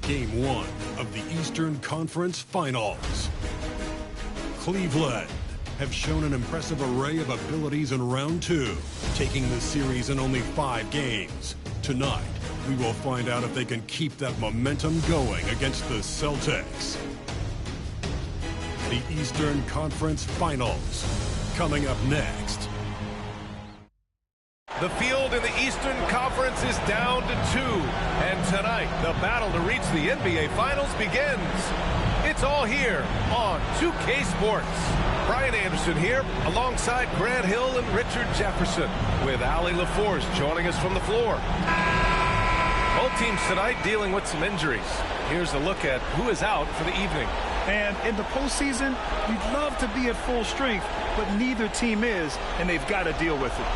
Game 1 of the Eastern Conference Finals. Cleveland have shown an impressive array of abilities in round 2, taking the series in only 5 games. Tonight, we will find out if they can keep that momentum going against the Celtics. The Eastern Conference Finals, coming up next. The field in the Eastern Conference is down to 2. And tonight, the battle to reach the NBA Finals begins. It's all here on 2K Sports. Brian Anderson here, alongside Grant Hill and Richard Jefferson, with Allie LaForce joining us from the floor. Both teams tonight dealing with some injuries. Here's a look at who is out for the evening. And in the postseason, you'd love to be at full strength, but neither team is, and they've got to deal with it.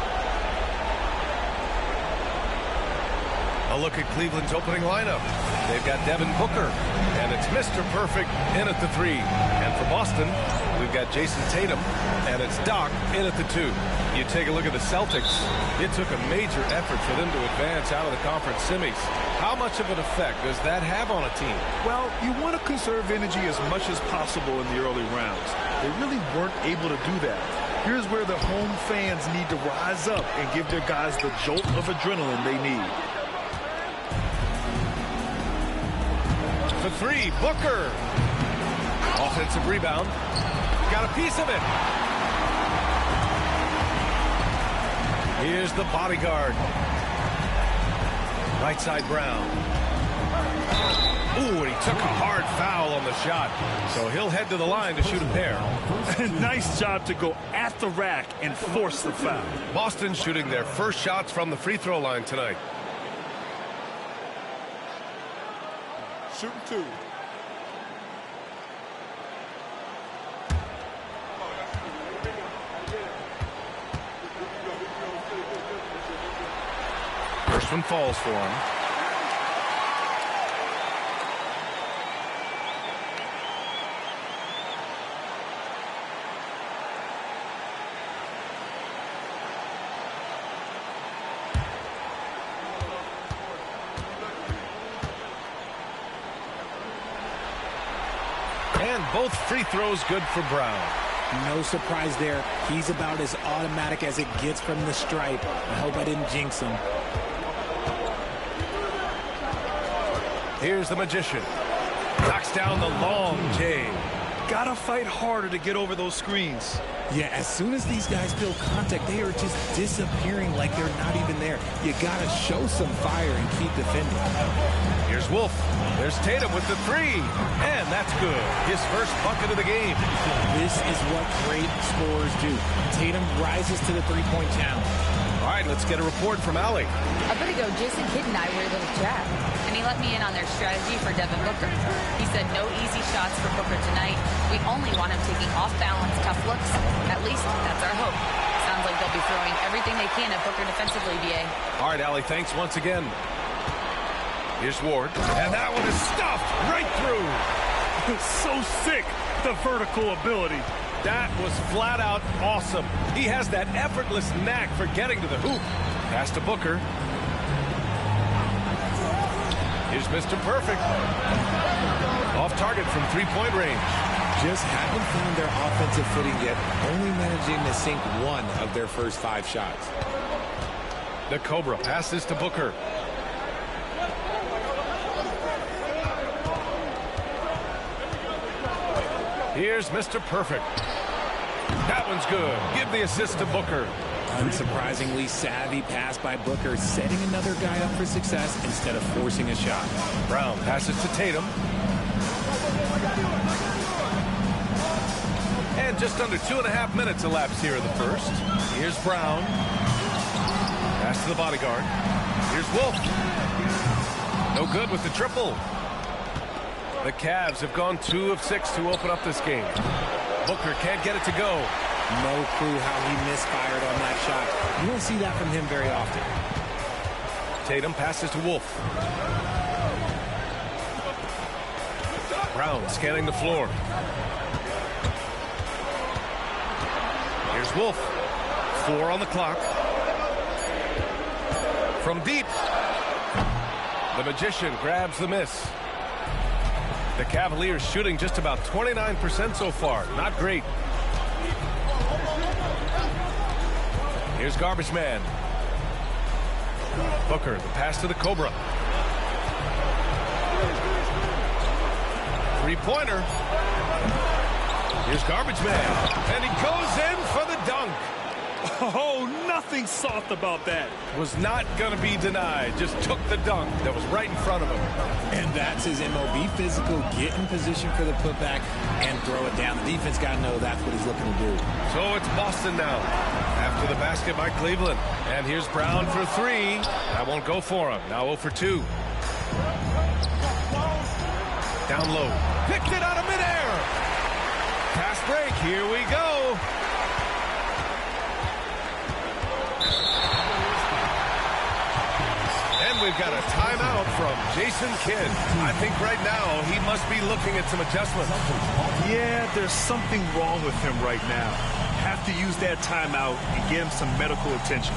A look at Cleveland's opening lineup. They've got Devin Booker, and it's Mr. Perfect in at the 3. And for Boston, we've got Jason Tatum, and it's Doc in at the 2. You take a look at the Celtics. It took a major effort for them to advance out of the conference semis. How much of an effect does that have on a team? Well, you want to conserve energy as much as possible in the early rounds. They really weren't able to do that. Here's where the home fans need to rise up and give their guys the jolt of adrenaline they need. For 3, Booker. Offensive rebound. Got a piece of it. Here's the bodyguard. Right side Brown. Ooh, and he took a hard foul on the shot. So he'll head to the line to shoot a pair. Nice job to go at the rack and force the foul. Boston shooting their first shots from the free throw line tonight. Shooting 2. First one falls for him. And both free throws good for Brown. No surprise there. He's about as automatic as it gets from the stripe. I hope I didn't jinx him. Here's the Magician. Knocks down the long J. Gotta fight harder to get over those screens. Yeah, as soon as these guys feel contact, they are just disappearing like they're not even there. You gotta show some fire and keep defending. Here's Wolf. There's Tatum with the 3. And that's good. His first bucket of the game. This is what great scorers do. Tatum rises to the three-point challenge. All right, let's get a report from Allie. A bit ago, Jason Kidd and I were able to chat, and he let me in on their strategy for Devin Booker. He said no easy shots for Booker tonight. We only want him taking off-balance tough looks. At least that's our hope. Sounds like they'll be throwing everything they can at Booker defensively, BA. All right, Allie, thanks once again. Here's Ward, and that one is stuffed right through. So sick, the vertical ability. That was flat out awesome. He has that effortless knack for getting to the hoop. Pass to Booker. Here's Mr. Perfect. Off target from three-point range. Just haven't found their offensive footing yet, only managing to sink 1 of their first 5 shots. The Cobra passes to Booker. Here's Mr. Perfect. That one's good. Give the assist to Booker. Unsurprisingly savvy pass by Booker, setting another guy up for success instead of forcing a shot. Brown passes to Tatum. And just under 2.5 minutes elapsed here in the first. Here's Brown. Pass to the bodyguard. Here's Wolf. No good with the triple. The Cavs have gone 2 of 6 to open up this game. Booker can't get it to go. No clue how he misfired on that shot. You don't see that from him very often. Tatum passes to Wolf. Brown scanning the floor. Here's Wolf. 4 on the clock. From deep. The Magician grabs the miss. The Cavaliers shooting just about 29% so far. Not great. Here's Garbage Man. Booker, the pass to the Cobra. Three-pointer. Here's Garbage Man. And he goes in for the dunk. Oh, nothing soft about that. Was not going to be denied. Just took the dunk that was right in front of him. And that's his MO. Be physical, get in position for the putback, and throw it down. The defense got to know that's what he's looking to do. So it's Boston now. After the basket by Cleveland. And here's Brown for 3. That won't go for him. Now 0 for 2. Down low. Picked it out of midair. Pass break. Here we go. And we've got a timeout from Jason Kidd. I think right now he must be looking at some adjustments. Yeah, there's something wrong with him right now. Have to use that timeout and get him some medical attention.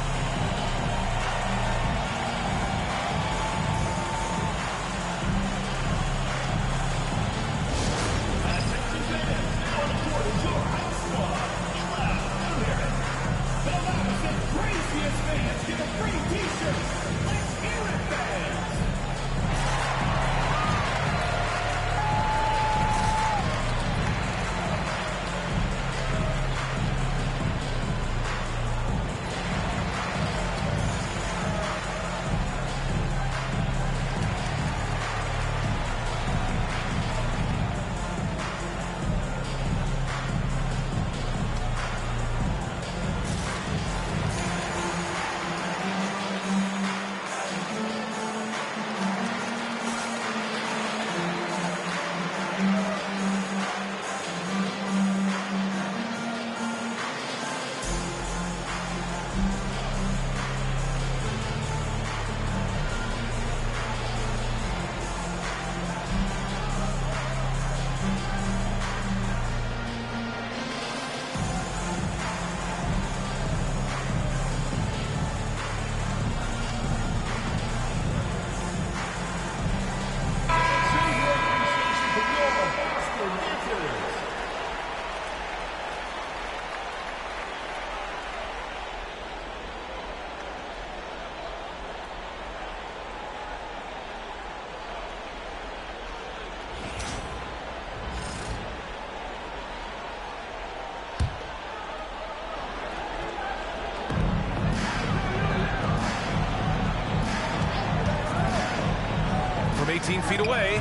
From 18 feet away,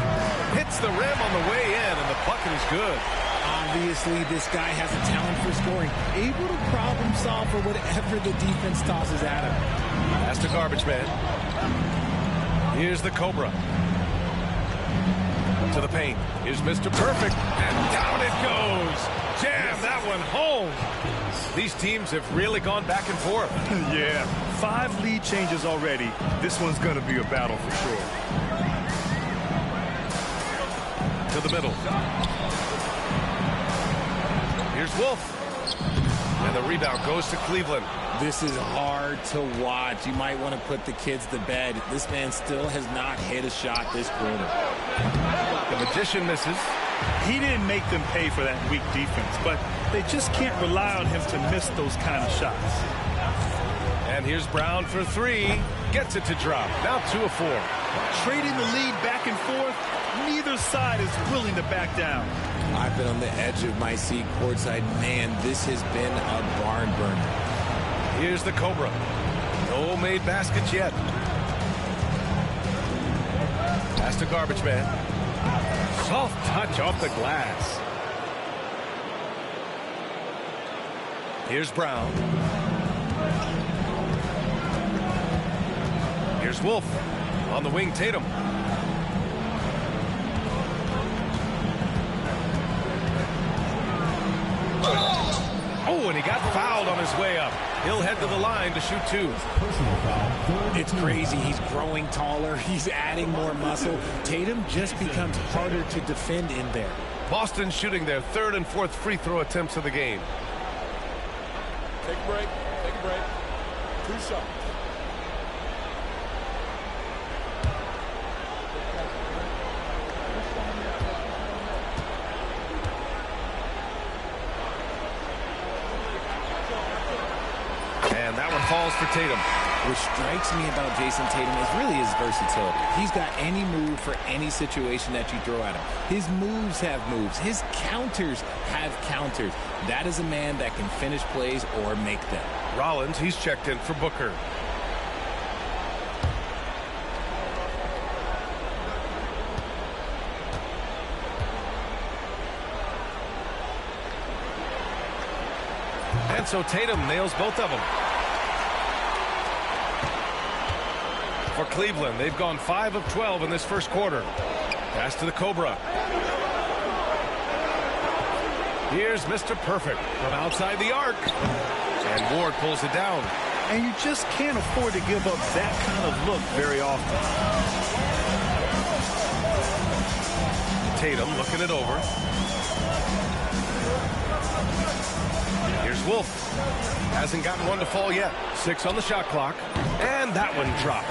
hits the rim on the way in, and the bucket is good. Obviously, this guy has a talent for scoring. Able to problem solve for whatever the defense tosses at him. Pass to Garbage Man. Here's the Cobra. To the paint. Here's Mr. Perfect, and down it goes. Jam that one home. These teams have really gone back and forth. Yeah, 5 lead changes already. This one's going to be a battle for sure. To the middle. Here's Wolf. And the rebound goes to Cleveland. This is hard to watch. You might want to put the kids to bed. This man still has not hit a shot this quarter. The Magician misses. He didn't make them pay for that weak defense, but they just can't rely on him to miss those kind of shots. And here's Brown for 3. Gets it to drop. Now 2 of 4. Trading the lead back and forth, neither side is willing to back down. I've been on the edge of my seat courtside. Man, this has been a barn burner. Here's the Cobra. No made baskets yet. Pass to Garbage Man. Soft touch off the glass. Here's Brown. Here's Wolf. On the wing, Tatum. Oh, and he got fouled on his way up. He'll head to the line to shoot 2. It's crazy. He's growing taller. He's adding more muscle. Tatum just becomes harder to defend in there. Boston shooting their 3rd and 4th free throw attempts of the game. Take a break. Take a break. And that one falls for Tatum. What strikes me about Jason Tatum is really his versatility. He's got any move for any situation that you throw at him. His moves have moves. His counters have counters. That is a man that can finish plays or make them. Rollins, he's checked in for Booker. And so Tatum nails both of them. For Cleveland, they've gone 5 of 12 in this first quarter. Pass to the Cobra. Here's Mr. Perfect from outside the arc. And Ward pulls it down. And you just can't afford to give up that kind of look very often. Tatum looking it over. Here's Wolf. Hasn't gotten one to fall yet. 6 on the shot clock. And that one drops.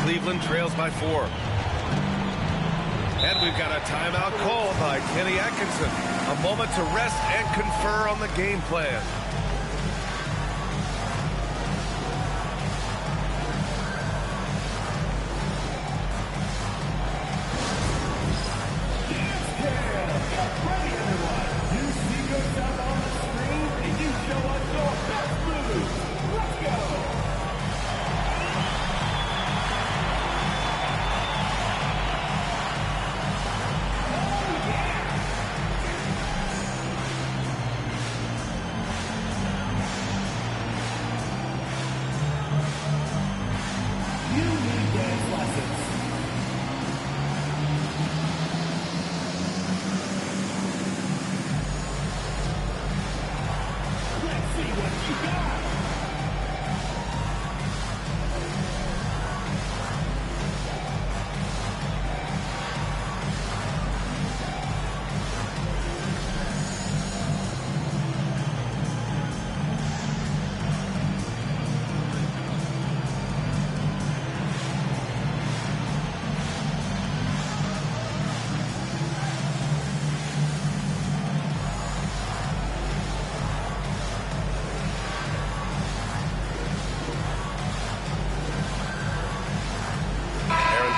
Cleveland trails by 4. And we've got a timeout call by Kenny Atkinson. A moment to rest and confer on the game plan.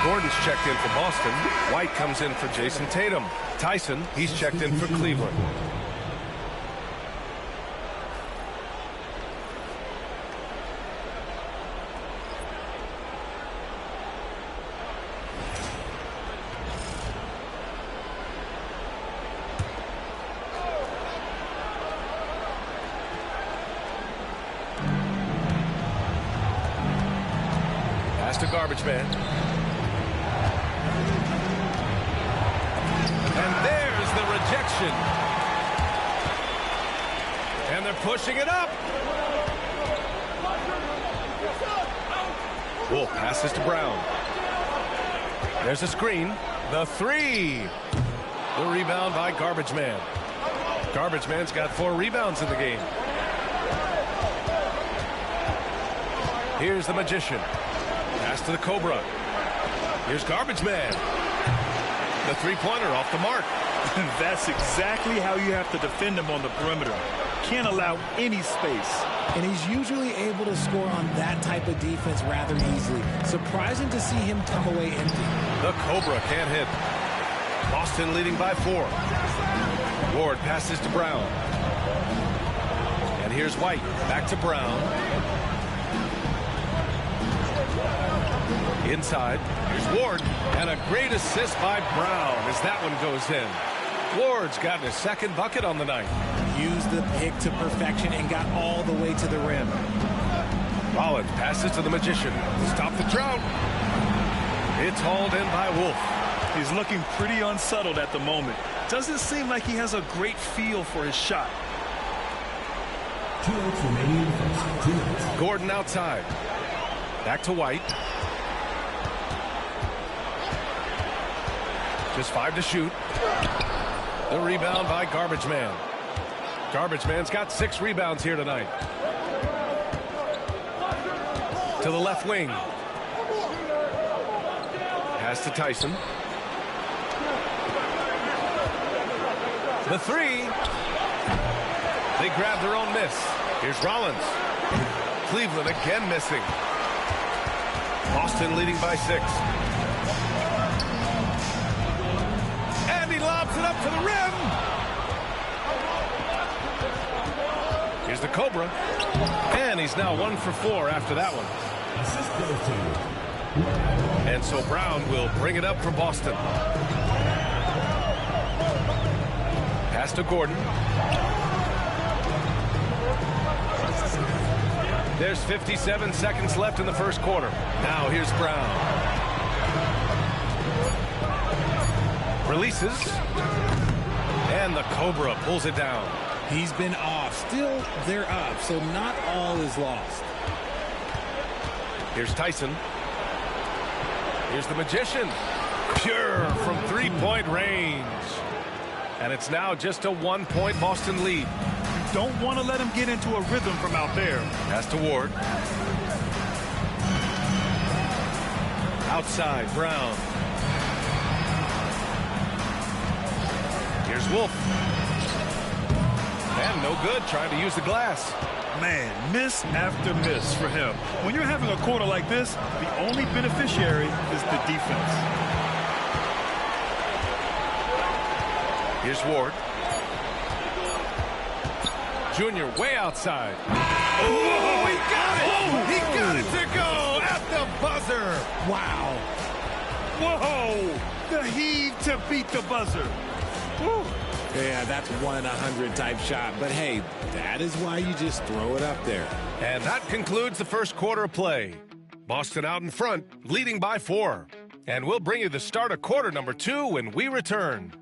Gordon's checked in for Boston. White comes in for Jason Tatum. Tyson, he's checked in for Cleveland. Pass to Garbage Man. And there's the rejection. And they're pushing it up. Wolf passes to Brown. There's a screen. The 3. The rebound by Garbage Man. Garbage Man's got 4 rebounds in the game. Here's the Magician. Pass to the Cobra. Here's Garbage Man. The three-pointer off the mark. That's exactly how you have to defend him on the perimeter. Can't allow any space. And he's usually able to score on that type of defense rather easily. Surprising to see him come away empty. The Cobra can't hit. Boston leading by 4. Ward passes to Brown. And here's White. Back to Brown. Inside. Here's Ward. And a great assist by Brown as that one goes in. Ward's gotten his second bucket on the night. Used the pick to perfection and got all the way to the rim. Rollins passes to the Magician. Stop the drought. It's hauled in by Wolf. He's looking pretty unsettled at the moment. Doesn't seem like he has a great feel for his shot. 2 minutes remaining. 2 minutes. Gordon outside. Back to White. Just 5 to shoot. The rebound by Garbage Man. Garbage man's got 6 rebounds here tonight. To the left wing. Pass to Tyson. The 3. They grab their own miss. Here's Rollins. Cleveland again missing. Boston leading by 6. And he lobs it up to the rim. Here's the Cobra. And he's now 1 for 4 after that one. And so Brown will bring it up for Boston. Pass to Gordon. There's 57 seconds left in the first quarter. Now here's Brown. Releases. And the Cobra pulls it down. He's been off. Still, they're up, so not all is lost. Here's Tyson. Here's the Magician. Pure from 3-point range. And it's now just a 1-point Boston lead. Don't want to let him get into a rhythm from out there. Pass to Ward. Outside, Brown. Here's Wolf. And no good, trying to use the glass. Man, miss after miss for him. When you're having a quarter like this, the only beneficiary is the defense. Here's Ward. Junior way outside. Oh, he got it! He got it to go at the buzzer. Wow. Whoa! The heave to beat the buzzer. Woo. Yeah, that's 1 in 100 type shot. But hey, that is why you just throw it up there. And that concludes the first quarter of play. Boston out in front, leading by 4. And we'll bring you the start of quarter number 2 when we return.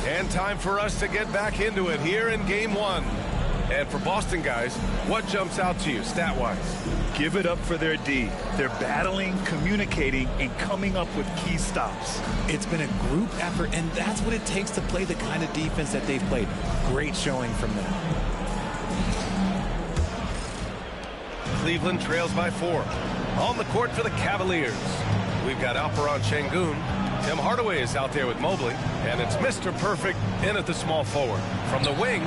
And time for us to get back into it here in game 1. And for Boston guys, what jumps out to you stat-wise? Give it up for their D. They're battling, communicating, and coming up with key stops. It's been a group effort, and that's what it takes to play the kind of defense that they've played. Great showing from them. Cleveland trails by 4. On the court for the Cavaliers. We've got Alperon Şengün. Tim Hardaway is out there with Mobley, and it's Mr. Perfect in at the small forward. From the wing,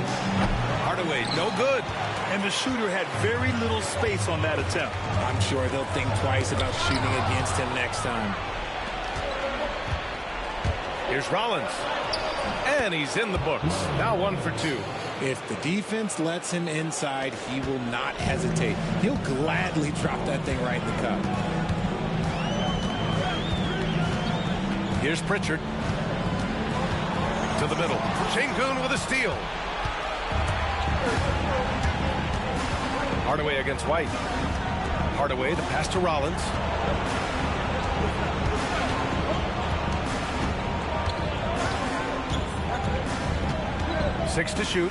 Hardaway no good. And the shooter had very little space on that attempt. I'm sure they'll think twice about shooting against him next time. Here's Rollins. And he's in the books. Now 1 for 2. If the defense lets him inside, he will not hesitate. He'll gladly drop that thing right in the cup. Here's Pritchard. To the middle. Şengün with a steal. Hardaway against White. Hardaway, the pass to Rollins. Six to shoot.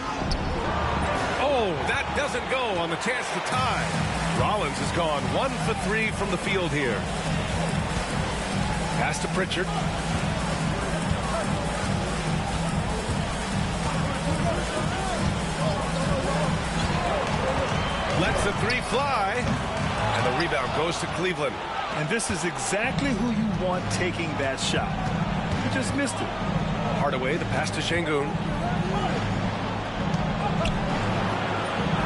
Oh, that doesn't go on the chance to tie. Rollins has gone 1 for 3 from the field here. Pass to Pritchard. Lets the 3 fly. And the rebound goes to Cleveland. And this is exactly who you want taking that shot. You just missed it. Hardaway, the pass to Şengün.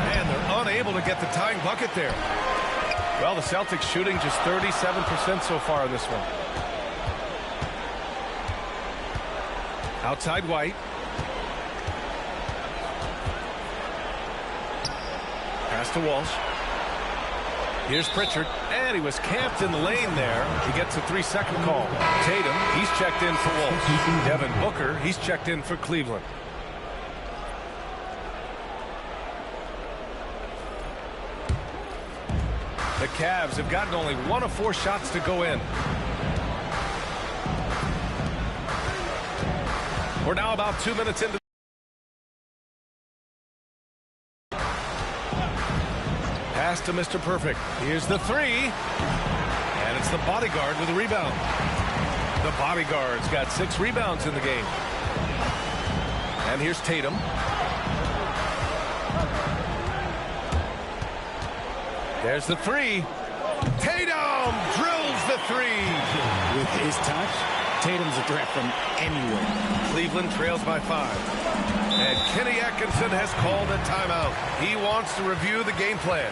And they're unable to get the tying bucket there. Well, the Celtics shooting just 37% so far in this one. Outside White. Pass to Walsh. Here's Pritchard, and he was camped in the lane there. He gets a 3-second call. Tatum, he's checked in for Walsh. Devin Booker, he's checked in for Cleveland. The Cavs have gotten only 1 of 4 shots to go in. We're now about 2 minutes into Pass to Mr. Perfect. Here's the three. And it's the bodyguard with a rebound. The bodyguard's got 6 rebounds in the game. And here's Tatum. There's the three. Tatum drills the three. With his touch, Tatum's a threat from anywhere. Cleveland trails by 5. And Kenny Atkinson has called a timeout. He wants to review the game plan.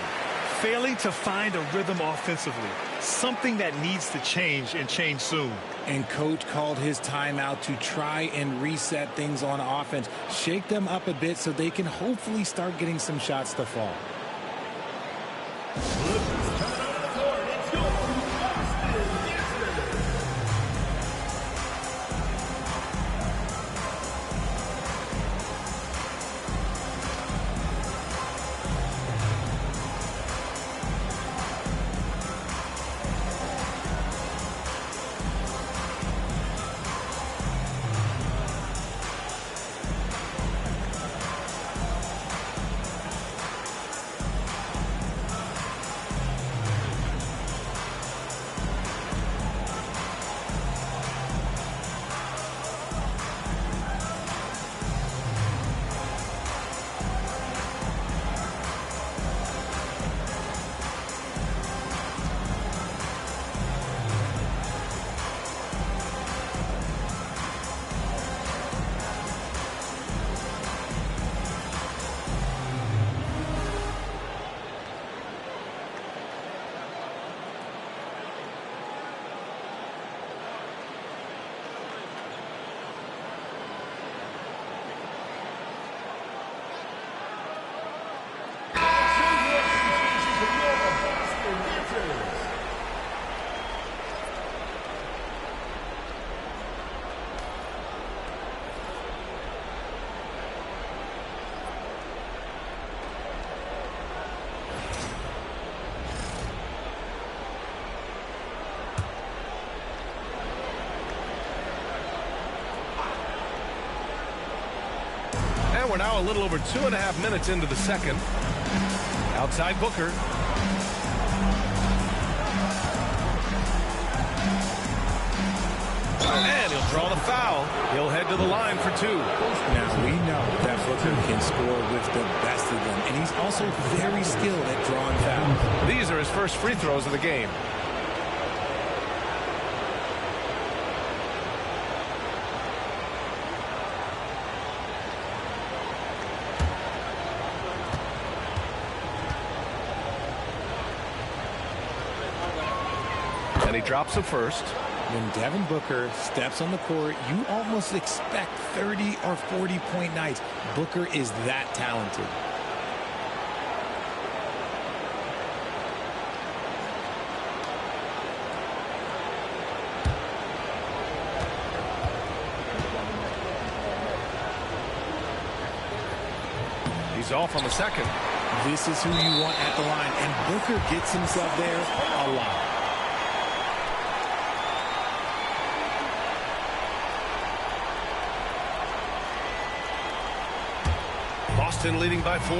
Failing to find a rhythm offensively. Something that needs to change and change soon. And coach called his timeout to try and reset things on offense. Shake them up a bit so they can hopefully start getting some shots to fall. We're now a little over 2.5 minutes into the second. Outside Booker. And he'll draw the foul. He'll head to the line for 2. Now, we know that Booker can score with the best of them, and he's also very skilled at drawing fouls. These are his first free throws of the game. And he drops it first. When Devin Booker steps on the court, you almost expect 30 or 40-point nights. Booker is that talented. He's off on the second. This is who you want at the line, and Booker gets himself there a lot. Boston leading by 4.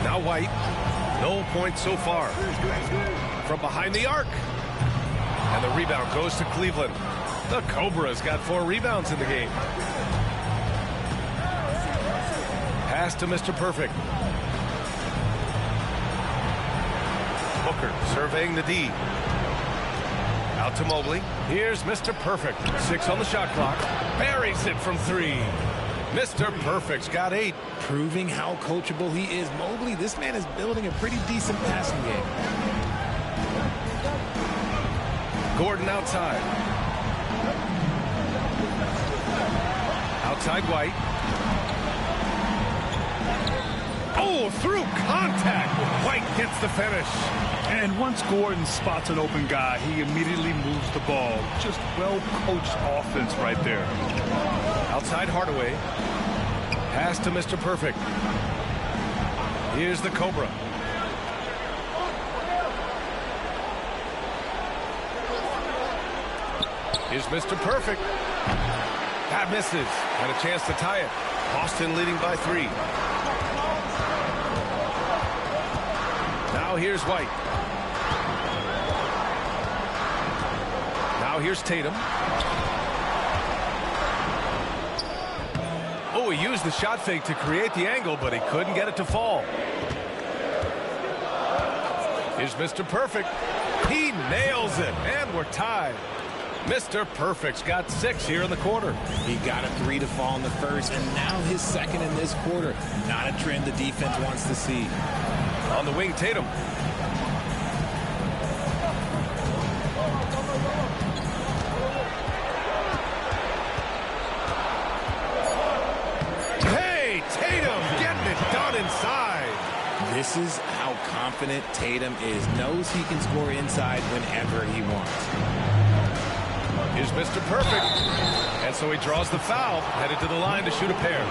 Now White. No points so far. From behind the arc. And the rebound goes to Cleveland. The Cobra's got 4 rebounds in the game. Pass to Mr. Perfect. Booker surveying the D. Out to Mobley. Here's Mr. Perfect. 6 on the shot clock. Buries it from 3. Mr. Perfect's got 8. Proving how coachable he is. Mobley, this man is building a pretty decent passing game. Gordon outside. Outside White. Oh, through contact. White gets the finish. And once Gordon spots an open guy, he immediately moves the ball. Just well-coached offense right there. Outside Hardaway. Pass to Mr. Perfect. Here's the Cobra. Here's Mr. Perfect. That misses. And a chance to tie it. Boston leading by 3. Now here's White. Now here's Tatum. Oh, he used the shot fake to create the angle, but he couldn't get it to fall. Here's Mr. Perfect. He nails it, and we're tied. Mr. Perfect's got 6 here in the quarter. He got a 3 to fall in the first, and now his second in this quarter. Not a trend the defense wants to see. On the wing, Tatum. Hey, Tatum getting it done inside. This is how confident Tatum is. Knows he can score inside whenever he wants. Here's Mr. Perfect. And so he draws the foul, headed to the line to shoot a pair.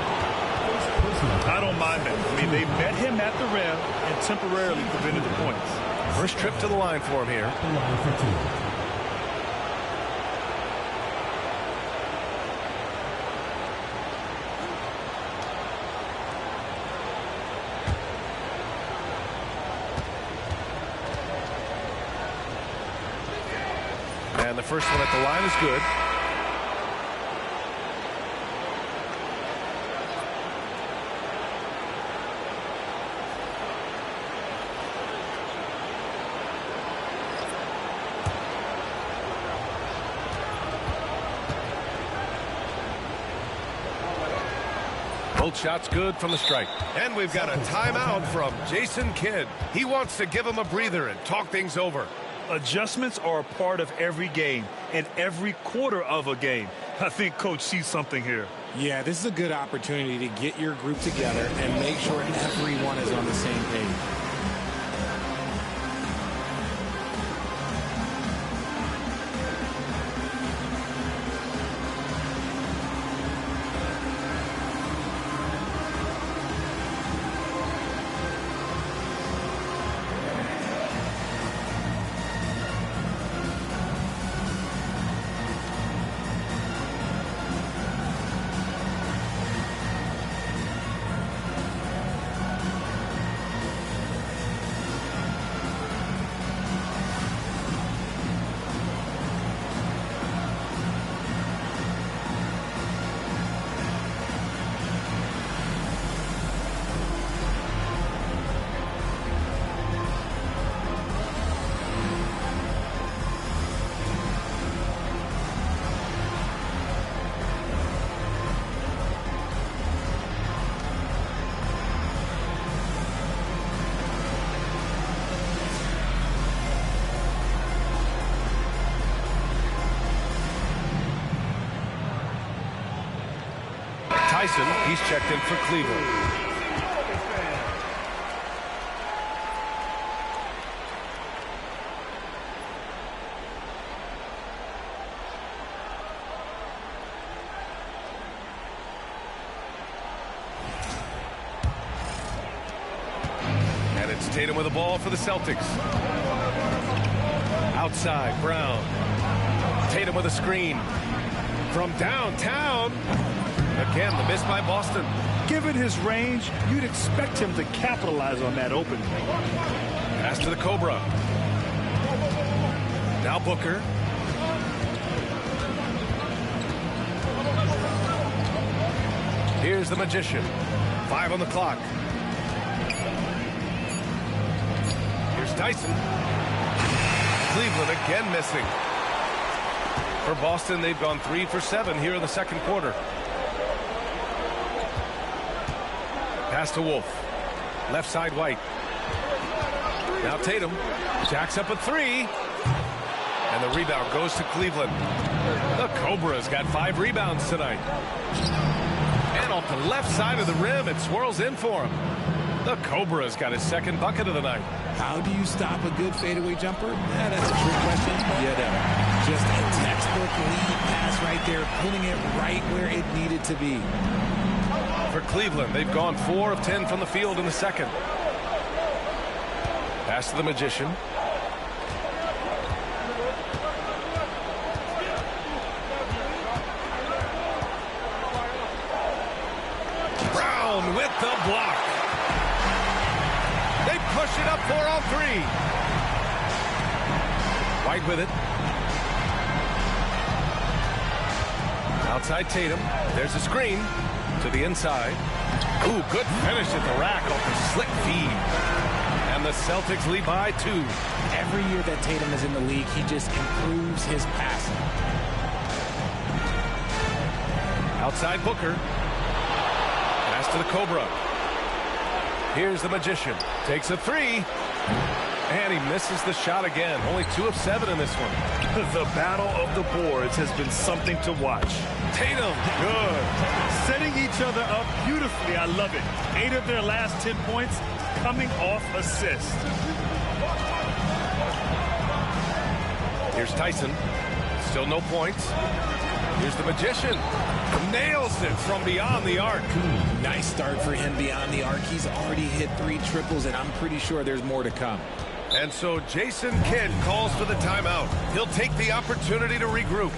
I don't mind that. I mean, they met him at the rim and temporarily prevented the points. First trip to the line for him here. The line for 2. And the first one at the line is good. Both shots good from the strike. And we've got a timeout from Jason Kidd. He wants to give him a breather and talk things over. Adjustments are a part of every game and every quarter of a game. I think Coach sees something here. Yeah, this is a good opportunity to get your group together and make sure everyone is on the same page. He's checked in for Cleveland. And it's Tatum with the ball for the Celtics. Outside, Brown. Tatum with a screen. From downtown. Again, the miss by Boston. Given his range, you'd expect him to capitalize on that opening. Pass to the Cobra. Now Booker. Here's the Magician. 5 on the clock. Here's Tyson. Cleveland again missing. For Boston, they've gone 3 for 7 here in the second quarter. Pass to Wolf. Left side, White. Now Tatum. Jacks up a 3. And the rebound goes to Cleveland. The Cobra's got 5 rebounds tonight. And off the left side of the rim, it swirls in for him. The Cobra's got his second bucket of the night. How do you stop a good fadeaway jumper? That's a trick question. You don't. Just a textbook lead pass right there, putting it right where it needed to be. For Cleveland, they've gone 4 of 10 from the field in the second. Pass to the Magician. Brown with the block. They push it up 4 on 3. White with it. Outside Tatum. There's a screen to the inside. Ooh, good finish at the rack off the slick feed. And the Celtics lead by 2. Every year that Tatum is in the league, he just improves his passing. Outside Booker. Pass to the Cobra. Here's the Magician. Takes a 3. And he misses the shot again. Only 2 of 7 in this one. The battle of the boards has been something to watch. Tatum, good. Setting each other up beautifully. I love it. 8 of their last 10 points coming off assists. Here's Tyson. Still no points. Here's the Magician. Nails it from beyond the arc. Nice start for him beyond the arc. He's already hit 3 triples, and I'm pretty sure there's more to come. And so Jason Kidd calls for the timeout. He'll take the opportunity to regroup.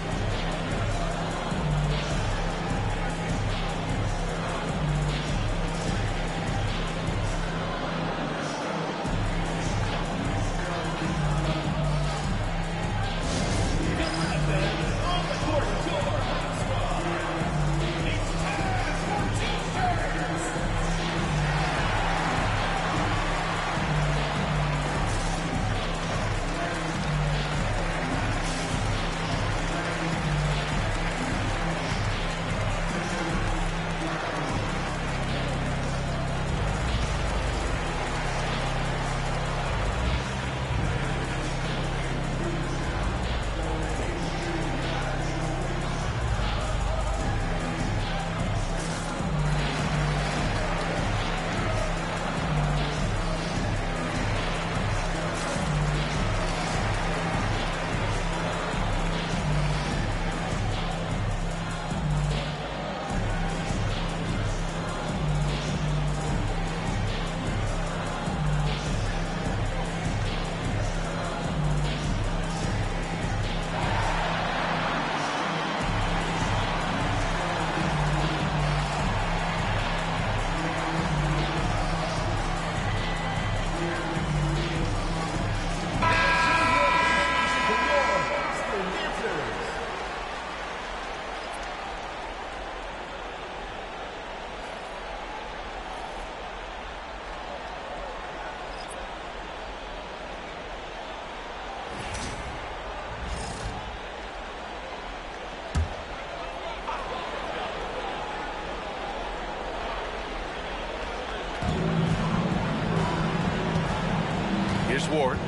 Here's Ward.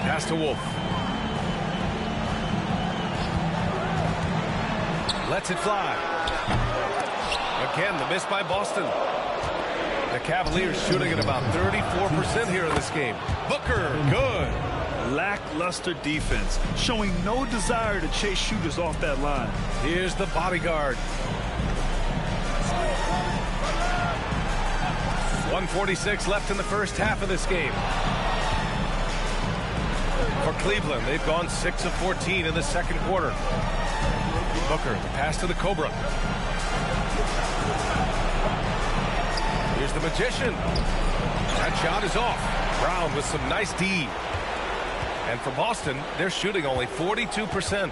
Pass to Wolf. Lets it fly. Again, the miss by Boston. The Cavaliers shooting at about 34% here in this game. Booker, good. Lackluster defense, showing no desire to chase shooters off that line. Here's the bodyguard. 1:46 left in the first half of this game. For Cleveland, they've gone 6 of 14 in the second quarter. Booker, the pass to the Cobra. Here's the Magician. That shot is off. Brown with some nice D. And for Boston, they're shooting only 42%.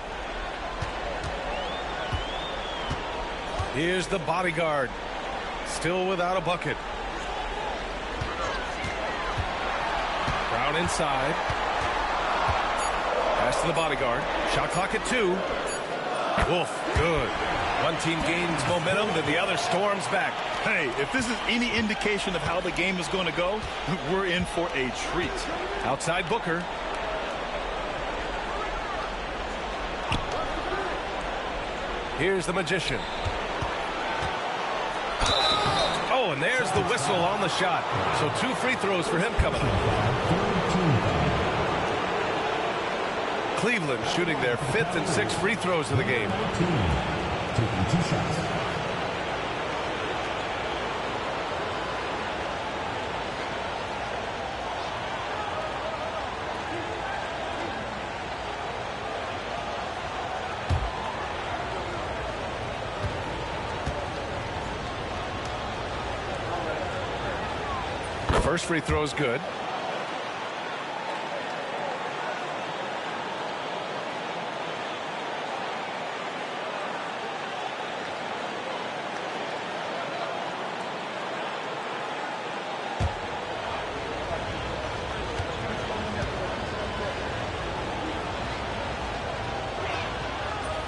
Here's the bodyguard. Still without a bucket. Brown inside. Pass to the bodyguard. Shot clock at 2. Wolf, good. One team gains momentum, then the other storms back. Hey, if this is any indication of how the game is going to go, we're in for a treat. Outside Booker. Here's the Magician. Oh, and there's the whistle on the shot. So 2 free throws for him coming up. Cleveland shooting their 5th and 6th free throws of the game. Taking 2 shots. First free throw is good.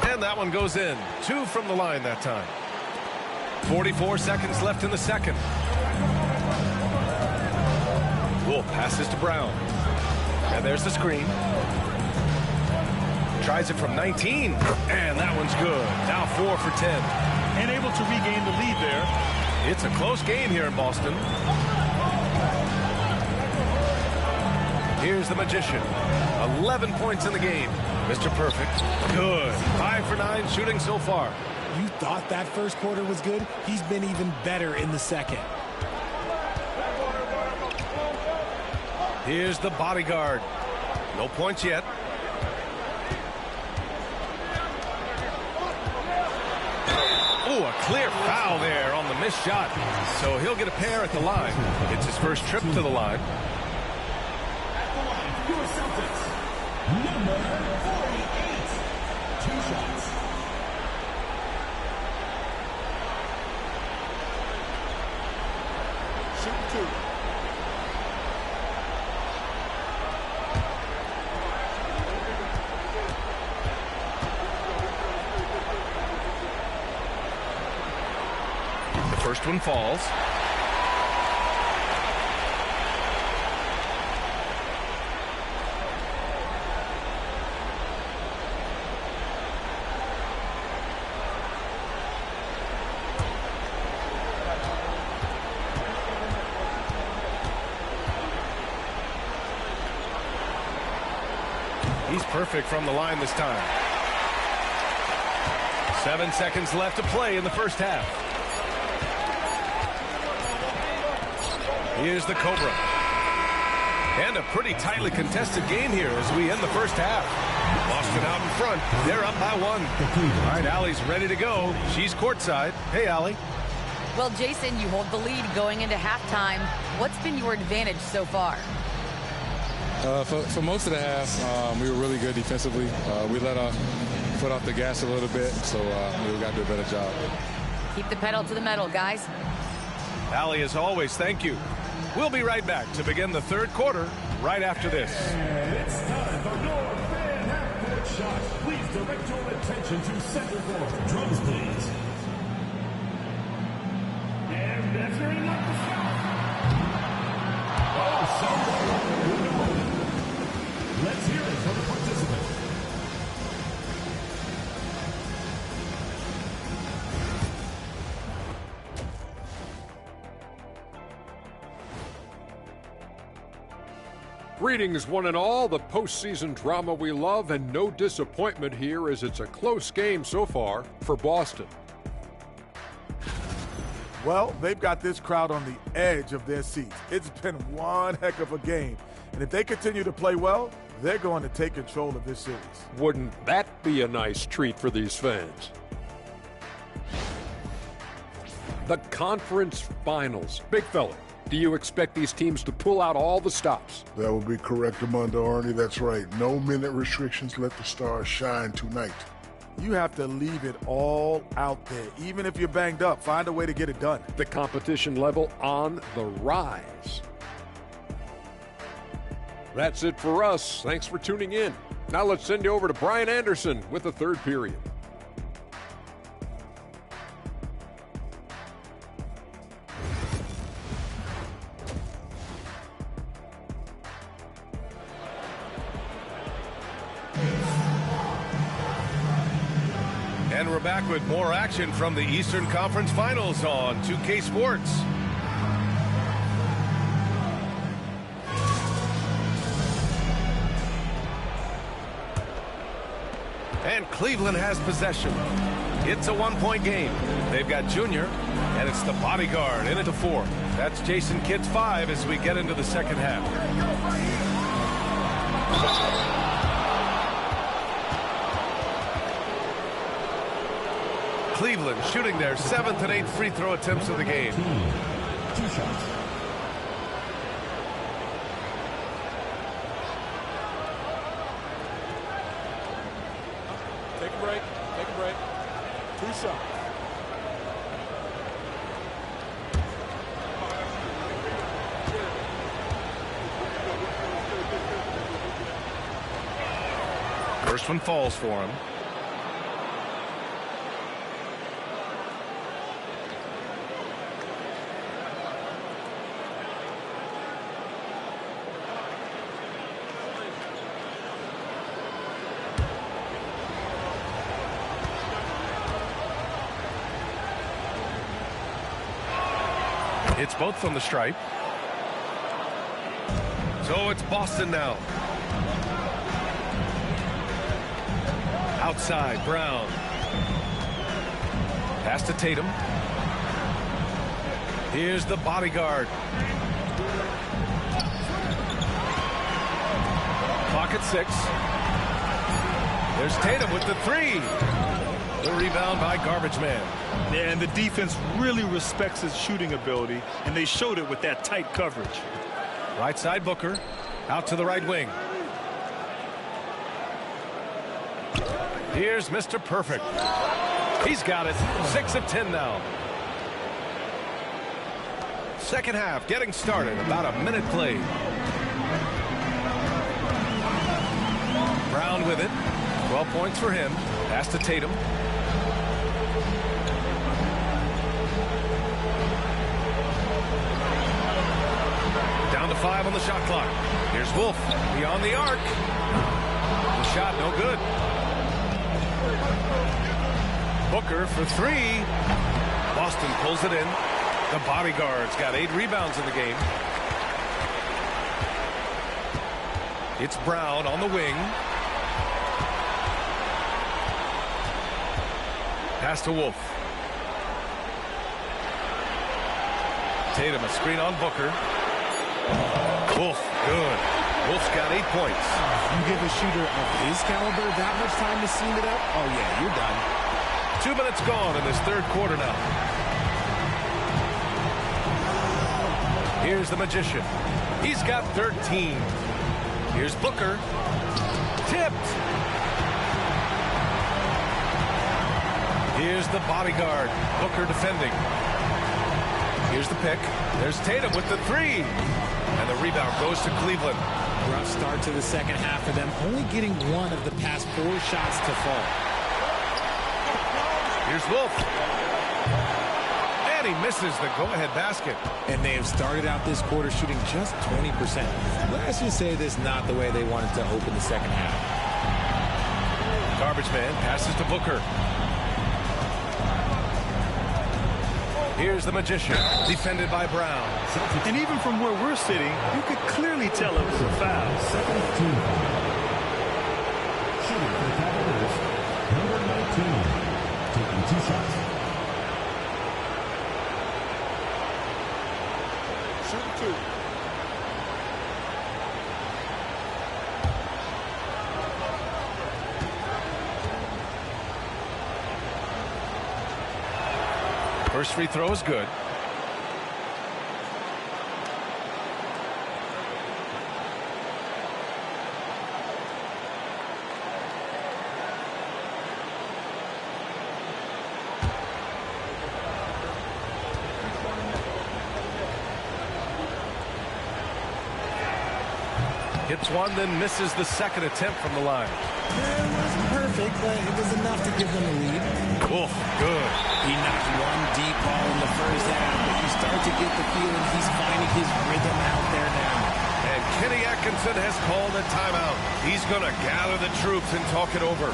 And that one goes in. 2 from the line that time. 44 seconds left in the second. Wolf passes to Brown. And there's the screen. Tries it from 19. And that one's good. Now 4 for 10. And able to regain the lead there. It's a close game here in Boston. Here's the Magician. 11 points in the game. Mr. Perfect. Good. 5 for 9 shooting so far. You thought that first quarter was good? He's been even better in the second. Here's the bodyguard. No points yet. Oh, a clear foul there on the missed shot. So he'll get a pair at the line. It's his first trip to the line. Your Celtics, number 48. 2 shots. Shoot 2. The first one falls. He's perfect from the line this time. 7 seconds left to play in the first half. Here's the Cobra. And a pretty tightly contested game here as we end the first half. Boston out in front. They're up by 1. All right, Allie's ready to go. She's courtside. Hey, Allie. Well, Jason, you hold the lead going into halftime. What's been your advantage so far? For most of the half, we were really good defensively. We let our foot off the gas a little bit, so we got to do a better job. Keep the pedal to the metal, guys. Allie, as always, thank you. We'll be right back to begin the third quarter right after this. And it's time for your fan half-court shot. Please direct your attention to center court. Drums, please. And measuring up the shot. Oh, so let's hear it from the participant. Greetings, one and all. The postseason drama we love, and no disappointment here as it's a close game so far for Boston. Well, they've got this crowd on the edge of their seats. It's been one heck of a game. And if they continue to play well, they're going to take control of this series. Wouldn't that be a nice treat for these fans? The conference finals. Big fella, do you expect these teams to pull out all the stops? That would be correct, Armando Arnie. That's right. No minute restrictions. Let the stars shine tonight. You have to leave it all out there. Even if you're banged up, find a way to get it done. The competition level on the rise. That's it for us. Thanks for tuning in. Now let's send you over to Brian Anderson with the third period. And we're back with more action from the Eastern Conference Finals on 2K Sports. And Cleveland has possession. It's a one-point game. They've got Junior, and it's the bodyguard in at the 4. That's Jason Kidd's 5 as we get into the second half. Cleveland shooting their 7th and 8th free throw attempts of the game. 2 shots. break. 2 shots. First one falls for him. It's both from the stripe. So it's Boston now. Outside, Brown. Pass to Tatum. Here's the bodyguard. Clock at 6. There's Tatum with the 3. The rebound by Garbage Man. Yeah, and the defense really respects his shooting ability, and they showed it with that tight coverage. Right side, Booker. Out to the right wing. Here's Mr. Perfect. He's got it. 6 of 10 now. Second half getting started. About a minute played. Brown with it. 12 points for him. Pass to Tatum. Down to 5 on the shot clock. Here's Wolf beyond the arc. The shot no good. Booker for 3. Boston pulls it in. The bodyguard's got 8 rebounds in the game. It's Brown on the wing. Pass to Wolf. Tatum, a screen on Booker. Wolf, good. Wolf's got 8 points. You give a shooter of his caliber that much time to steam it up? Oh, yeah, you're done. 2 minutes gone in this third quarter now. Here's the Magician. He's got 13. Here's Booker. Tipped. Here's the bodyguard. Booker defending. Here's the pick. There's Tatum with the 3. And the rebound goes to Cleveland. Rough start to the second half for them, only getting 1 of the past 4 shots to fall. Here's Wolf. And he misses the go-ahead basket. And they have started out this quarter shooting just 20%. Let's just say this is not the way they wanted to open the second half. Garbage Man passes to Booker. Here's the Magician, defended by Brown. And even from where we're sitting, you could clearly tell it was a foul. Second team. Shooting for the Cavaliers, number 19, taking 2 shots. Shoot 2. First free throw is good. Hits one, then misses the second attempt from the line. It wasn't perfect, but it was enough to give them a lead. Oh, good. He knocked one deep ball in the first half, but you start to get the feeling he's finding his rhythm out there now. And Kenny Atkinson has called a timeout. He's going to gather the troops and talk it over.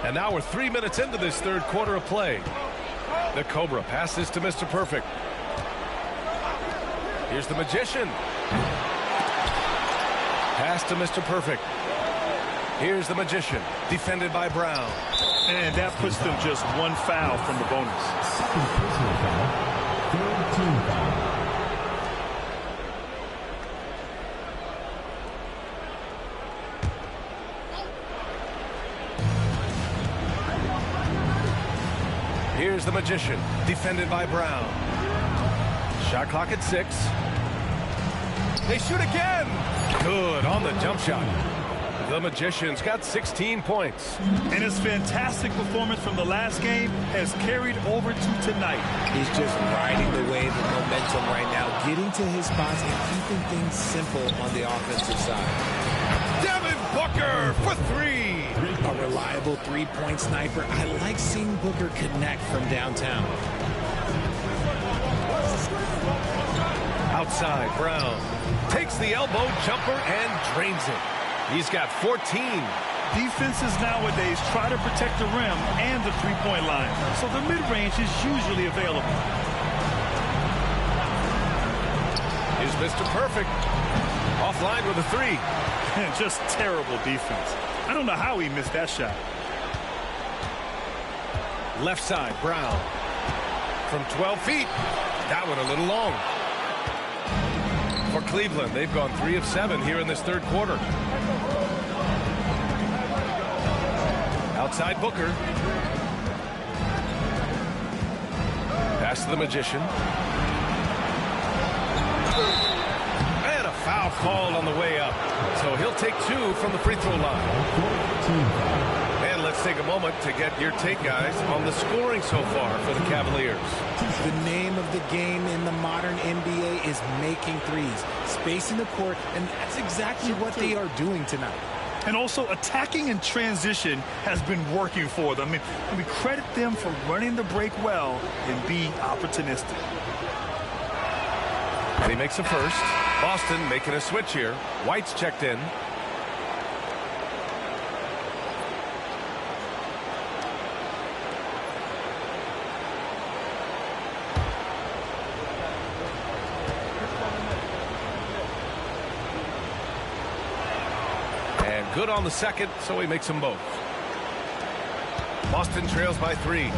And now we're 3 minutes into this third quarter of play. The Cobra passes to Mr. Perfect. Here's the Magician. Pass to Mr. Perfect. Here's the Magician, defended by Brown. And that puts them just one foul from the bonus. Second personal foul. Third team foul. Here's the Magician, defended by Brown. Shot clock at 6. They shoot again. Good on the jump shot. The Magician's got 16 points. And his fantastic performance from the last game has carried over to tonight. He's just riding the wave of momentum right now, getting to his spots and keeping things simple on the offensive side. Devin Booker for 3. A reliable three-point sniper. I like seeing Booker connect from downtown. Outside, Brown takes the elbow jumper and drains it. He's got 14. Defenses nowadays try to protect the rim and the three-point line, so the mid-range is usually available. Here's Mr. Perfect. Offline with a 3. And just terrible defense. I don't know how he missed that shot. Left side, Brown. From 12 feet. That one a little long. For Cleveland, they've gone 3 of 7 here in this third quarter. Outside Booker. Pass to the Magician. And a foul called on the way up. So he'll take 2 from the free throw line. And let's take a moment to get your take, guys, on the scoring so far for the Cavaliers. The name of the game in the modern NBA is making threes, spacing the court, and that's exactly what they are doing tonight. And also, attacking in transition has been working for them. I mean, we credit them for running the break well and being opportunistic. And he makes a first. Boston making a switch here. White's checked in. Good on the second, so he makes them both. Boston trails by 3.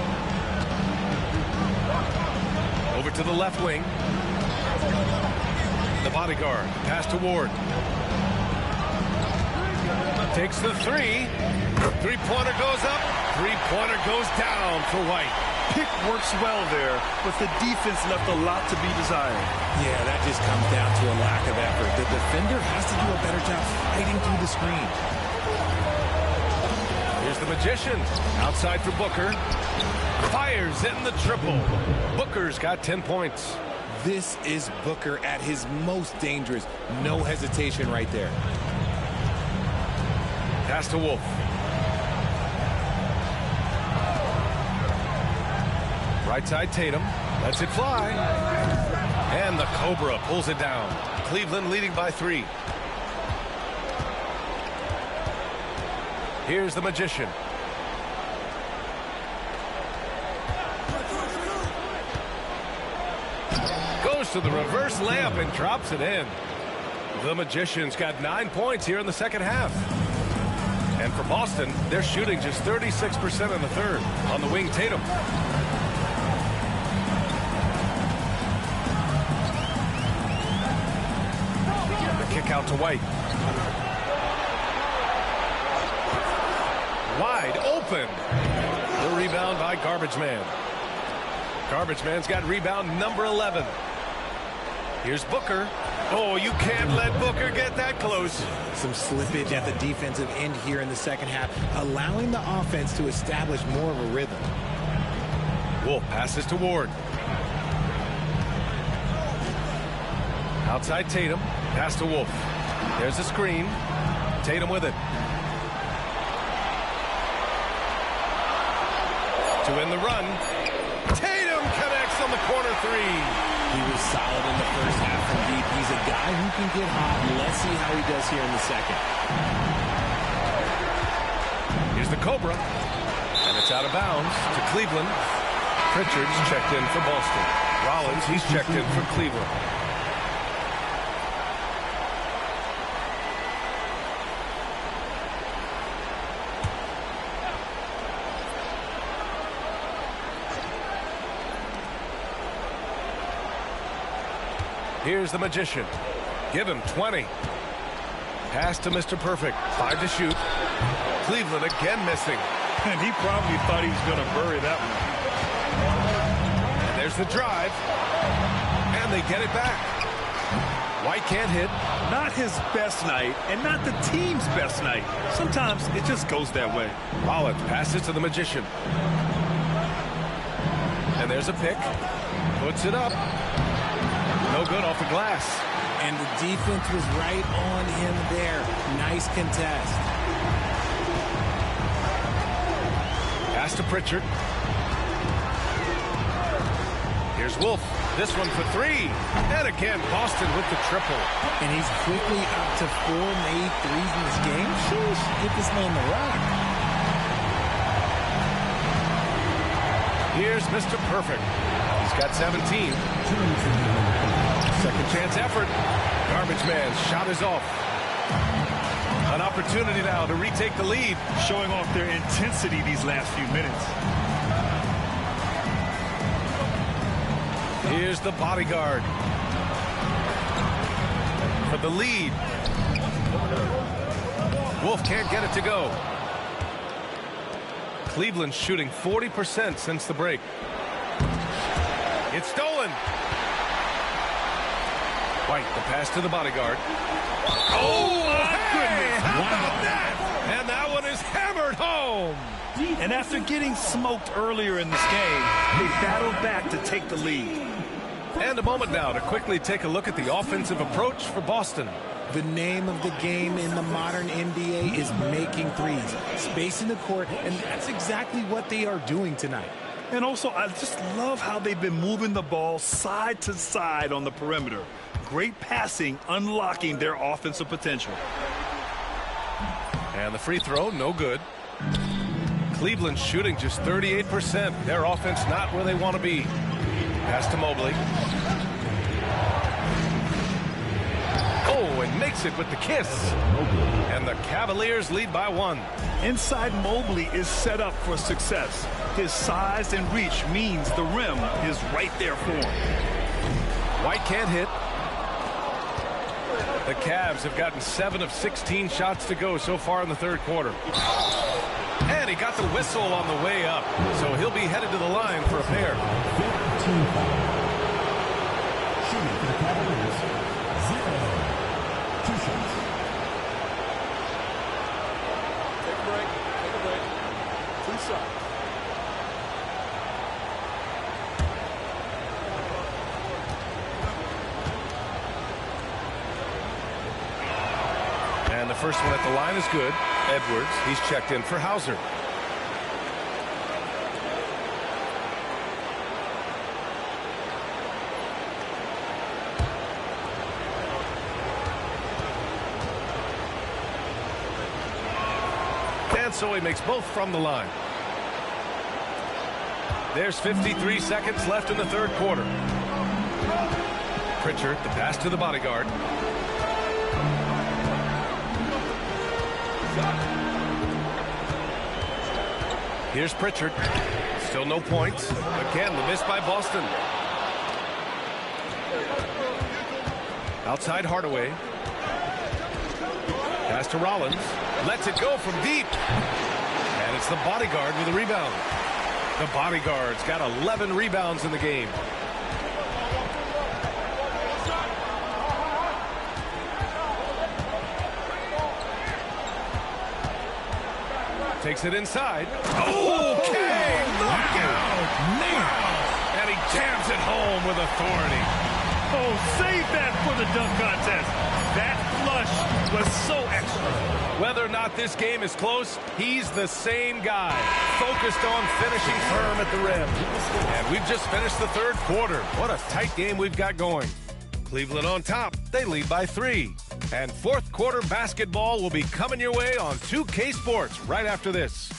Over to the left wing. The bodyguard, pass to Ward. Takes the 3. Three-pointer goes up. Three-pointer goes down for White. Pick works well there, but the defense left a lot to be desired. Yeah, that just comes down to a lack of effort. The defender has to do a better job fighting through the screen. Here's the Magician. Outside for Booker. Fires in the triple. Booker's got 10 points. This is Booker at his most dangerous. No hesitation right there. Pass to Wolf. Right side Tatum. Lets it fly. And the Cobra pulls it down. Cleveland leading by 3. Here's the Magician. Goes to the reverse layup and drops it in. The Magician's got 9 points here in the second half. And for Boston, they're shooting just 36% in the third. On the wing, Tatum. The kick out to White. Wide open. The rebound by Garbage Man. Garbage Man's got rebound number 11. Here's Booker. Oh, you can't let Booker get that close. Some slippage at the defensive end here in the second half, allowing the offense to establish more of a rhythm. Wolf passes to Ward. Outside Tatum. Pass to Wolf. There's a screen. Tatum with it. To win the run. Tatum connects on the corner 3. He was solid in the first half from deep. He's a guy who can get hot. Let's see how he does here in the second. Here's the Cobra. It's out of bounds to Cleveland. Pritchard's checked in for Boston. Rollins, he's checked in for Cleveland. Here's the magician. Give him 20. Pass to Mr. Perfect. 5 to shoot. Cleveland again missing. And he probably thought he was going to bury that one. And there's the drive. And they get it back. White can't hit. Not his best night, and not the team's best night. Sometimes it just goes that way. Rollins passes to the magician. And there's a pick. Puts it up. No good off the glass. And the defense was right on him there. Nice contest. Pass to Pritchard. Here's Wolf. This one for 3. And again, Boston with the triple. And he's quickly up to 4 made threes in this game. Sheesh, get this man the rock. Here's Mr. Perfect. He's got 17. Second chance effort. Garbage man's shot is off. An opportunity now to retake the lead. Showing off their intensity these last few minutes. Here's the bodyguard for the lead. Wolf can't get it to go. Cleveland shooting 40% since the break. It's stolen. White, the pass to the bodyguard. Oh, my goodness. How about that? And that one is hammered home. And after getting smoked earlier in this game, they battled back to take the lead. And a moment now to quickly take a look at the offensive approach for Boston. The name of the game in the modern NBA is making threes, spacing the court, and that's exactly what they are doing tonight. And also, I just love how they've been moving the ball side to side on the perimeter. Great passing, unlocking their offensive potential. And the free throw, no good. Cleveland shooting just 38%. Their offense not where they want to be. Pass to Mobley. Oh, and makes it with the kiss. And the Cavaliers lead by 1. Inside Mobley is set up for success. His size and reach means the rim is right there for him. White can't hit. The Cavs have gotten 7 of 16 shots to go so far in the third quarter. And he got the whistle on the way up. So he'll be headed to the line for a pair. 15 foul. Shooting for the Cavaliers, 0. 2 shots. Take a break. Take a break. 2 shots. And the first one at the line is good. Edwards, he's checked in for Hauser. And so he makes both from the line. There's 53 seconds left in the third quarter. Pritchard, the pass to the bodyguard. Here's Pritchard. Still no points. Again, the miss by Boston. Outside Hardaway. Pass to Rollins. Lets it go from deep. And it's the bodyguard with a rebound. The bodyguard's got 11 rebounds in the game. Takes it inside. Okay, look out! Now! And he jams it home with authority. Oh, save that for the dunk contest. That flush was so extra. Whether or not this game is close, he's the same guy, focused on finishing firm at the rim. And we've just finished the third quarter. What a tight game we've got going. Cleveland on top. They lead by 3. And fourth quarter basketball will be coming your way on 2K Sports right after this.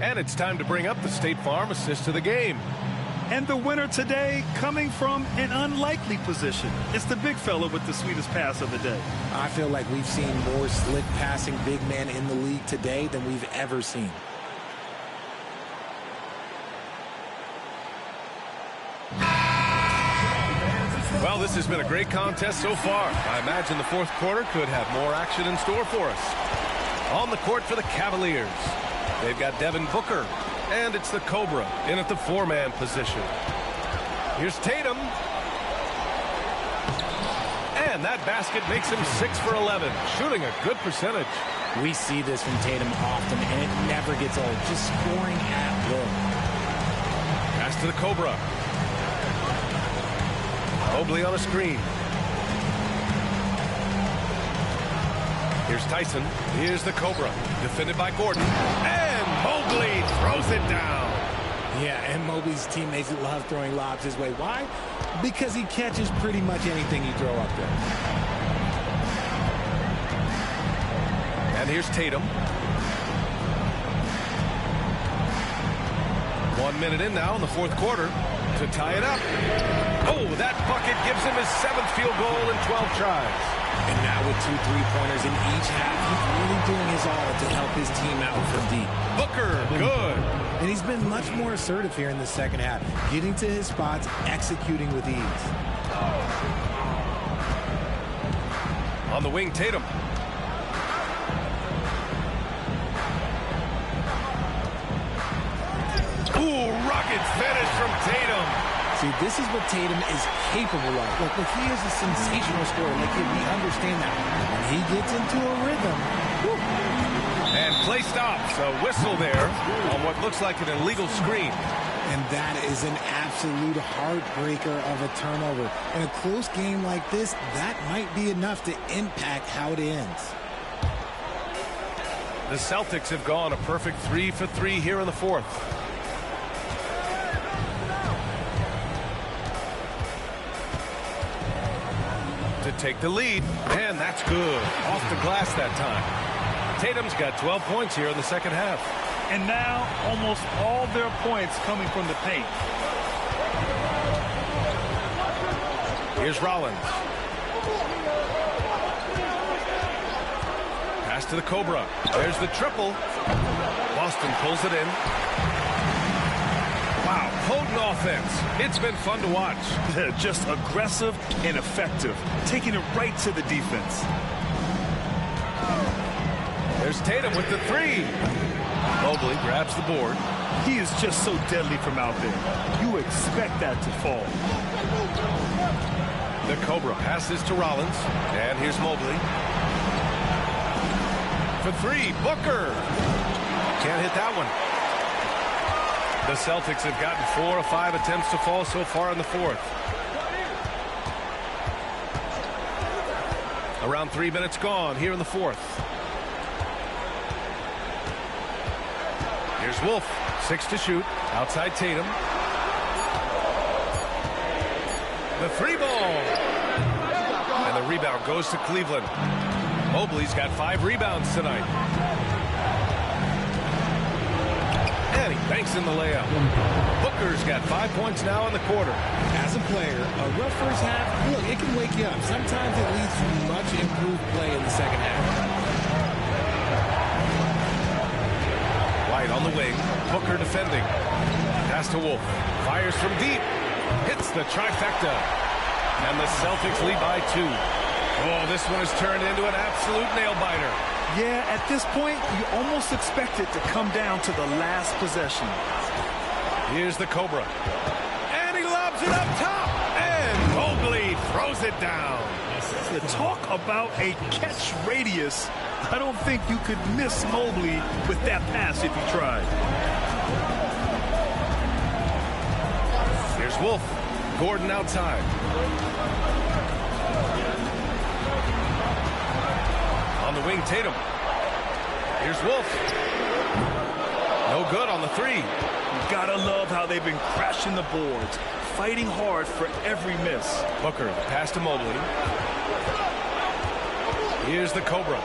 And it's time to bring up the State Farm assist to the game. And the winner today coming from an unlikely position. It's the big fella with the sweetest pass of the day. I feel like we've seen more slick passing big men in the league today than we've ever seen. Well, this has been a great contest so far. I imagine the fourth quarter could have more action in store for us. On the court for the Cavaliers, they've got Devin Booker. And it's the Cobra in at the four-man position. Here's Tatum. And that basket makes him 6 for 11, shooting a good percentage. We see this from Tatum often, and it never gets old. Just scoring at will. Pass to the Cobra. Mobley on a screen. Here's Tyson. Here's the Cobra. Defended by Gordon. And Mobley throws it down. Yeah, and Mobley's teammates love throwing lobs his way. Why? Because he catches pretty much anything you throw up there. And here's Tatum. 1 minute in now in the fourth quarter to tie it up. Oh, that bucket gives him his 7th field goal in 12 tries. And now with 2 3-pointers in each half, he's really doing his all to help his team out from deep. Booker, good. And he's been much more assertive here in the second half, getting to his spots, executing with ease. On the wing, Tatum. Ooh, rugged finish from Tatum. See, this is what Tatum is capable of. Look, he is a sensational scorer. Like, we understand that. When he gets into a rhythm, whew. And play stops. A whistle there on what looks like an illegal screen. And that is an absolute heartbreaker of a turnover. In a close game like this, that might be enough to impact how it ends. The Celtics have gone a perfect 3 for 3 here in the fourth. To take the lead, and that's good. Off the glass that time. Tatum's got 12 points here in the second half. And now almost all their points coming from the paint. Here's Rollins. Pass to the Cobra. There's the triple. Boston pulls it in. Wow, potent offense. It's been fun to watch. Just aggressive and effective, taking it right to the defense. There's Tatum with the 3. Mobley grabs the board. He is just so deadly from out there. You expect that to fall. The Cobra passes to Rollins. And here's Mobley. For 3, Booker. Can't hit that one. The Celtics have gotten 4 of 5 attempts to fall so far in the fourth. Around 3 minutes gone here in the fourth. Here's Wolf. 6 to shoot. Outside Tatum. The 3 ball. And the rebound goes to Cleveland. Mobley's got 5 rebounds tonight. And he banks in the layup. Booker's got 5 points now in the quarter. As a player, a rough first half, look, it can wake you up. Sometimes it leads to much improved play in the second half. White on the wing. Booker defending. Pass to Wolf. Fires from deep. Hits the trifecta. And the Celtics lead by 2. Oh, this one has turned into an absolute nail-biter. Yeah, at this point, you almost expect it to come down to the last possession. Here's the Cobra. And he lobs it up top. And Mobley throws it down. To talk about a catch radius, I don't think you could miss Mobley with that pass if you tried. Here's Wolf. Gordon outside. On the wing, Tatum. Here's Wolf. No good on the 3. You gotta love how they've been crashing the boards, fighting hard for every miss. Booker, the pass to Mobley. Here's the Cobra.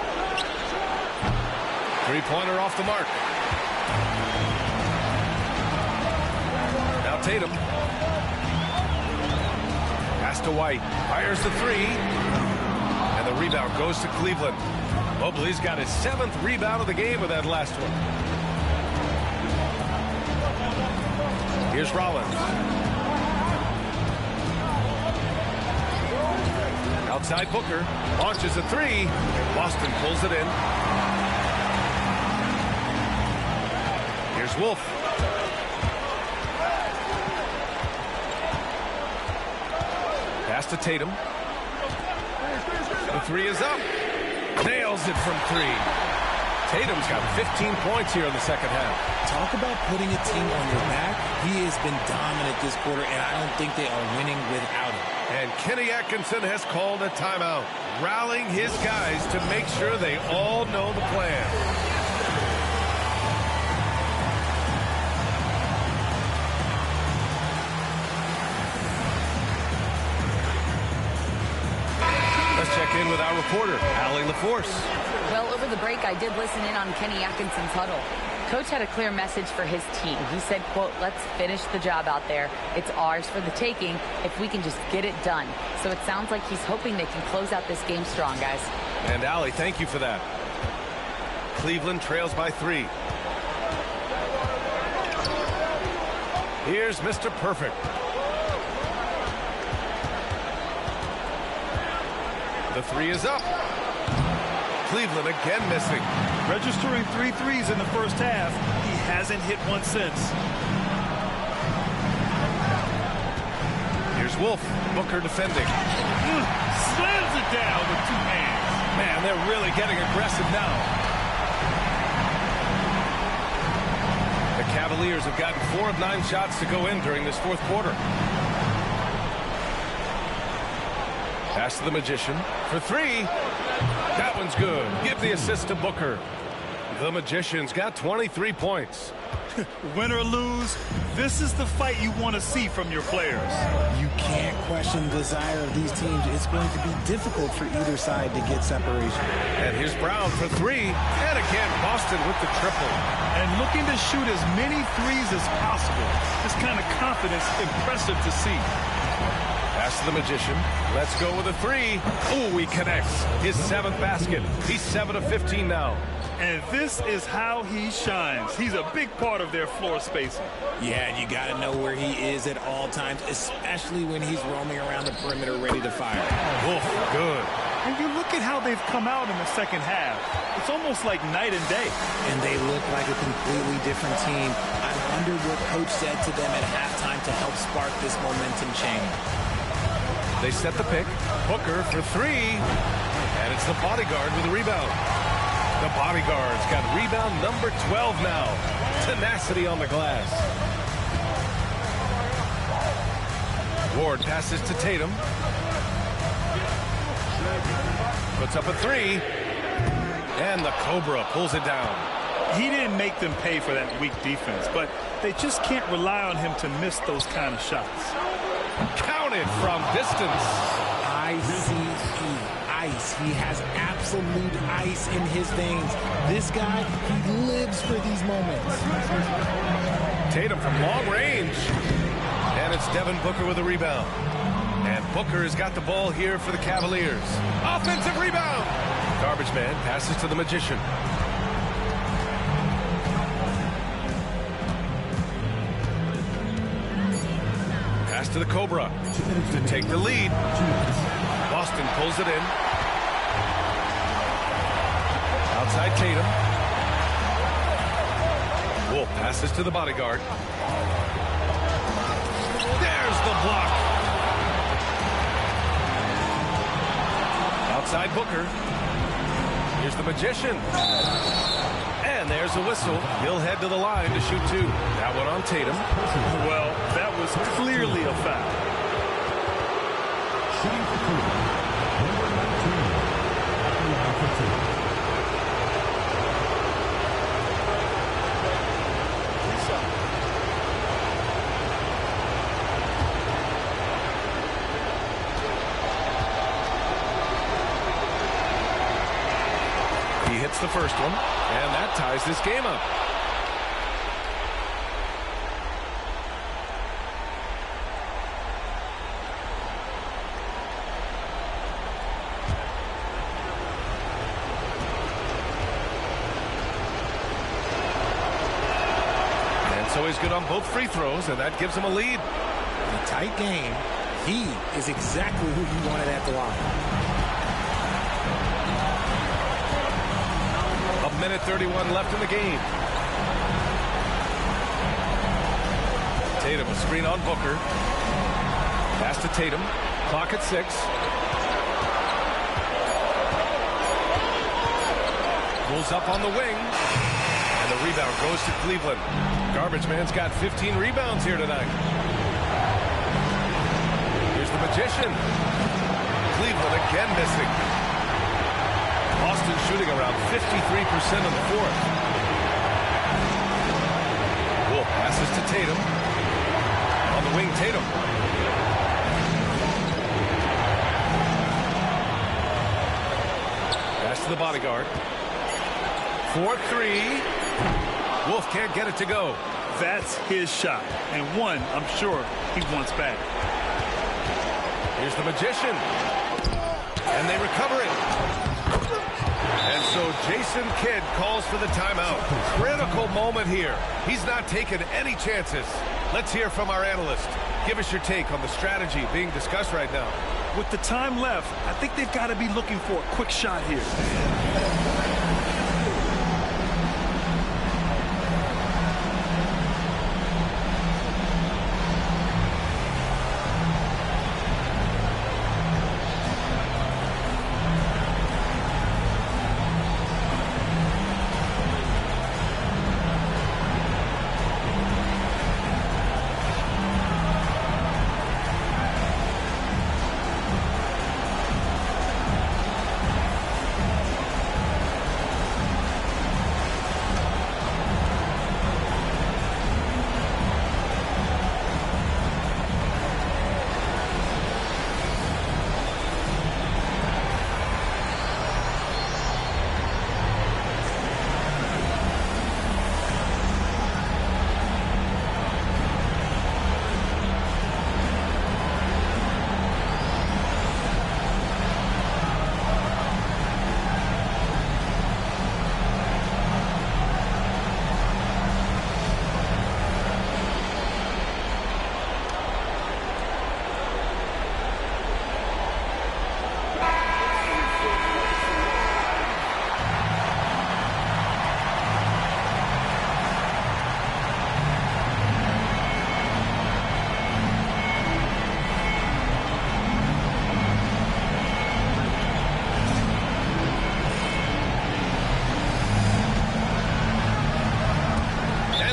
3-pointer off the mark. Tatum. Pass to White. Fires the three. And the rebound goes to Cleveland. Mobley's got his 7th rebound of the game with that last one. Here's Rollins. Outside Booker. Launches a three. Boston pulls it in. Here's Wolf. Pass to Tatum. The three is up. Nails it from three. Tatum's got 15 points here in the second half. Talk about putting a team on your back. He has been dominant this quarter, and I don't think they are winning without him. And Kenny Atkinson has called a timeout, rallying his guys to make sure they all know the plan. Let's check in with our reporter, Allie LaForce. Well, over the break, I did listen in on Kenny Atkinson's huddle. Coach had a clear message for his team. He said, quote, let's finish the job out there. It's ours for the taking if we can just get it done. So it sounds like he's hoping they can close out this game strong, guys. And Allie, thank you for that. Cleveland trails by 3. Here's Mr. Perfect. The three is up. Cleveland again missing. Registering 3 threes in the first half. He hasn't hit one since. Here's Wolf. Booker defending. Slams it down with 2 hands. Man, they're really getting aggressive now. The Cavaliers have gotten 4 of 9 shots to go in during this fourth quarter. Pass to the Magician for 3. That one's good. Give the assist to Booker. The Magician's got 23 points. Win or lose, this is the fight you want to see from your players. You can't question the desire of these teams. It's going to be difficult for either side to get separation. And here's Brown for 3. And again, Boston with the triple. And looking to shoot as many threes as possible. This kind of confidence, impressive to see. Pass to the Magician. Let's go with a 3. Ooh, he connects. His 7th basket. He's 7 of 15 now. And this is how he shines. He's a big part of their floor spacing. Yeah, and you got to know where he is at all times, especially when he's roaming around the perimeter ready to fire. Wolf, good. And you look at how they've come out in the second half. It's almost like night and day. And they look like a completely different team. I wonder what Coach said to them at halftime to help spark this momentum change. They set the pick. Booker for 3. And it's the bodyguard with the rebound. The bodyguard's got rebound number 12 now. Tenacity on the glass. Ward passes to Tatum. Puts up a 3. And the Cobra pulls it down. He didn't make them pay for that weak defense, but they just can't rely on him to miss those kind of shots. Counted from distance. Ice. He has absolute ice in his veins. This guy, he lives for these moments. Tatum from long range. And it's Devin Booker with a rebound. And Booker has got the ball here for the Cavaliers. Offensive rebound. Garbage man passes to the Magician. Pass to the Cobra to take the lead. Boston pulls it in. Outside Tatum. Wolf passes to the bodyguard. There's the block. Outside Booker. Here's the Magician. And there's a whistle. He'll head to the line to shoot 2. That one on Tatum. Well, that was clearly a foul. Shooting for 2. Number 19. At the line for 2. He hits the first one, and that ties this game up. is good on both free throws, and that gives him a lead. In a tight game, he is exactly who you wanted at the line. A minute 31 left in the game. Tatum, a screen on Booker. Pass to Tatum. Clock at 6. Pulls up on the wing. And the rebound goes to Cleveland. Garbage man's got 15 rebounds here tonight. Here's the magician. Cleveland again missing. Boston shooting around 53% in the fourth. Wolf passes to Tatum. On the wing, Tatum. Pass to the bodyguard. 4-3. Wolf can't get it to go. That's his shot, and one I'm sure he wants back. Here's the magician. And they recover it. And so Jason Kidd calls for the timeout. Critical moment here. He's not taking any chances. Let's hear from our analyst. Give us your take on the strategy being discussed right now. With the time left, I think they've got to be looking for a quick shot here.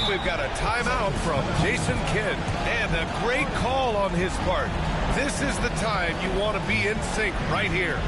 We've got a timeout from Jason Kidd, and a great call on his part. This is the time you want to be in sync right here.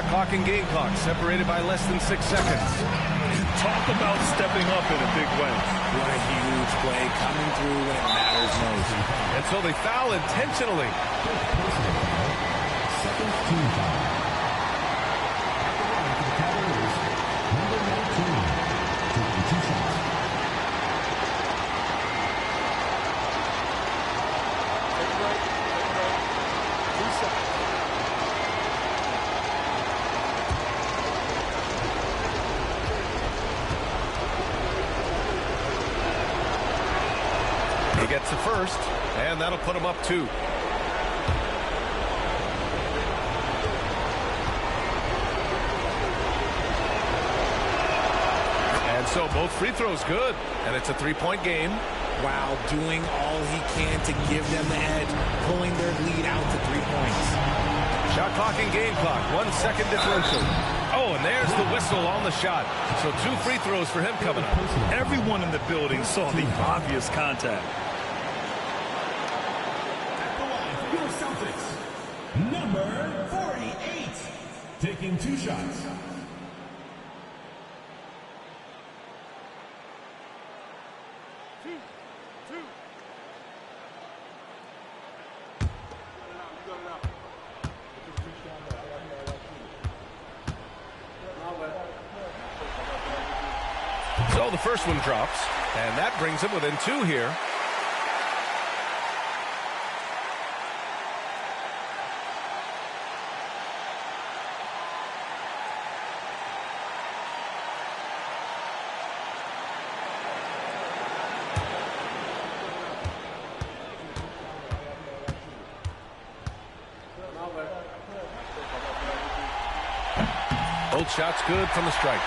Clock and game clock separated by less than 6 seconds. Talk about stepping up in a big way. What a huge play coming through when it matters most. And so they foul intentionally. Second team foul. At the line for the Cavaliers, number 19, taking 2 shots. He gets the first, and that'll put him up 2. And so both free throws good, and it's a 3-point game. Wow, doing all he can to give them the edge, pulling their lead out to 3 points. Shot clock and game clock, 1 second differential. Oh, and there's the whistle on the shot. So 2 free throws for him coming up. Everyone in the building saw the obvious contact. At the line for your Celtics, number 48, taking 2 shots. So the first one drops, and that brings him within 2 here. Both shots good from the stripe.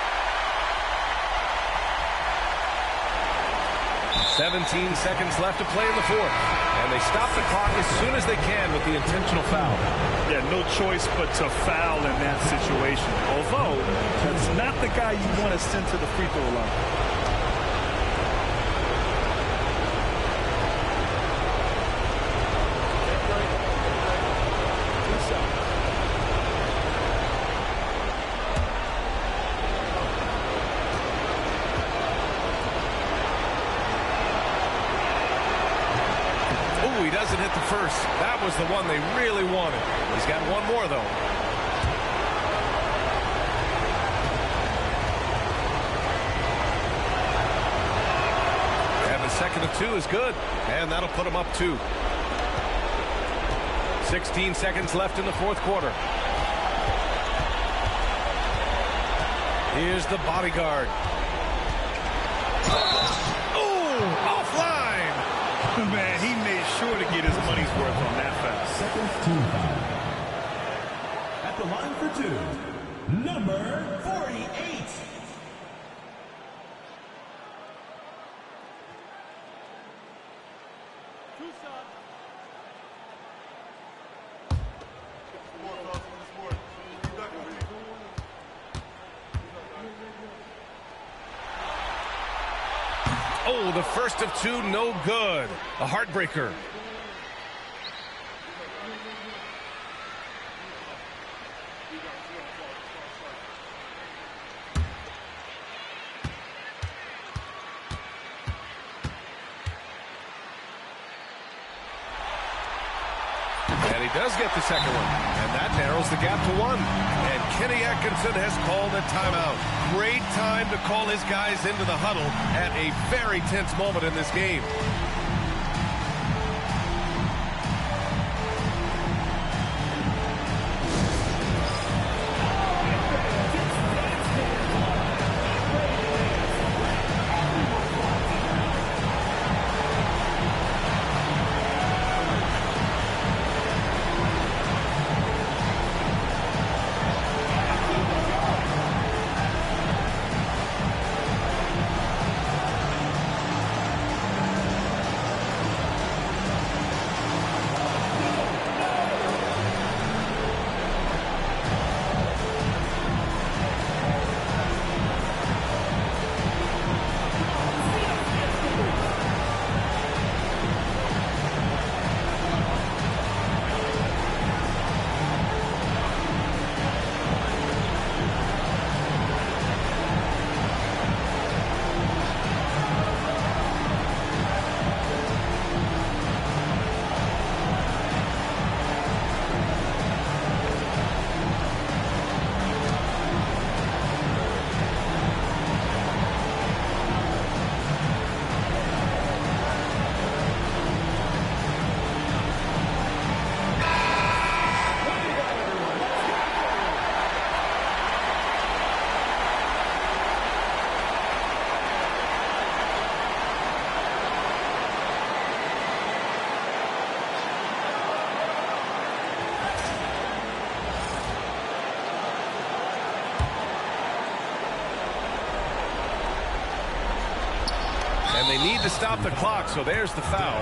17 seconds left to play in the fourth. And they stop the clock as soon as they can with the intentional foul. Yeah, no choice but to foul in that situation. Although, that's not the guy you want to send to the free throw line. He doesn't hit the first. That was the one they really wanted. He's got one more, though. And the second of 2 is good. And that'll put him up 2. 16 seconds left in the fourth quarter. Here's the bodyguard. Oh, offline. Man, he made sure to get his money's worth on that foul. Second team foul. At the line for 2, number 48. Oh, the first of 2, no good. A heartbreaker. And he does get the second one. And that narrows the gap to 1. And Kenny Atkinson has called a timeout. Great time to call his guys into the huddle at a very tense moment in this game. stop the clock, so there's the foul.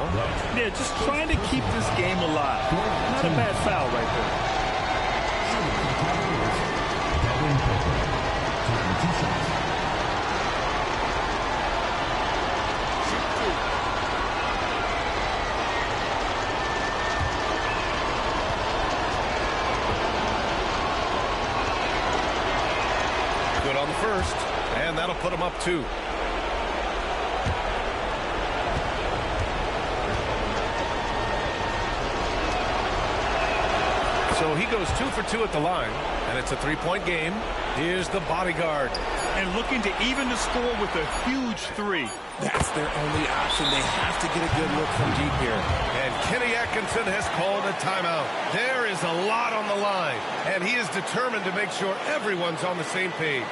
Yeah, just trying to keep this game alive. Not a bad foul right there. Good on the first, and that'll put him up 2. So he goes 2 for 2 at the line, and it's a 3-point game. Here's the bodyguard. And looking to even the score with a huge 3. That's their only option. They have to get a good look from deep here. And Kenny Atkinson has called a timeout. There is a lot on the line, and he is determined to make sure everyone's on the same page.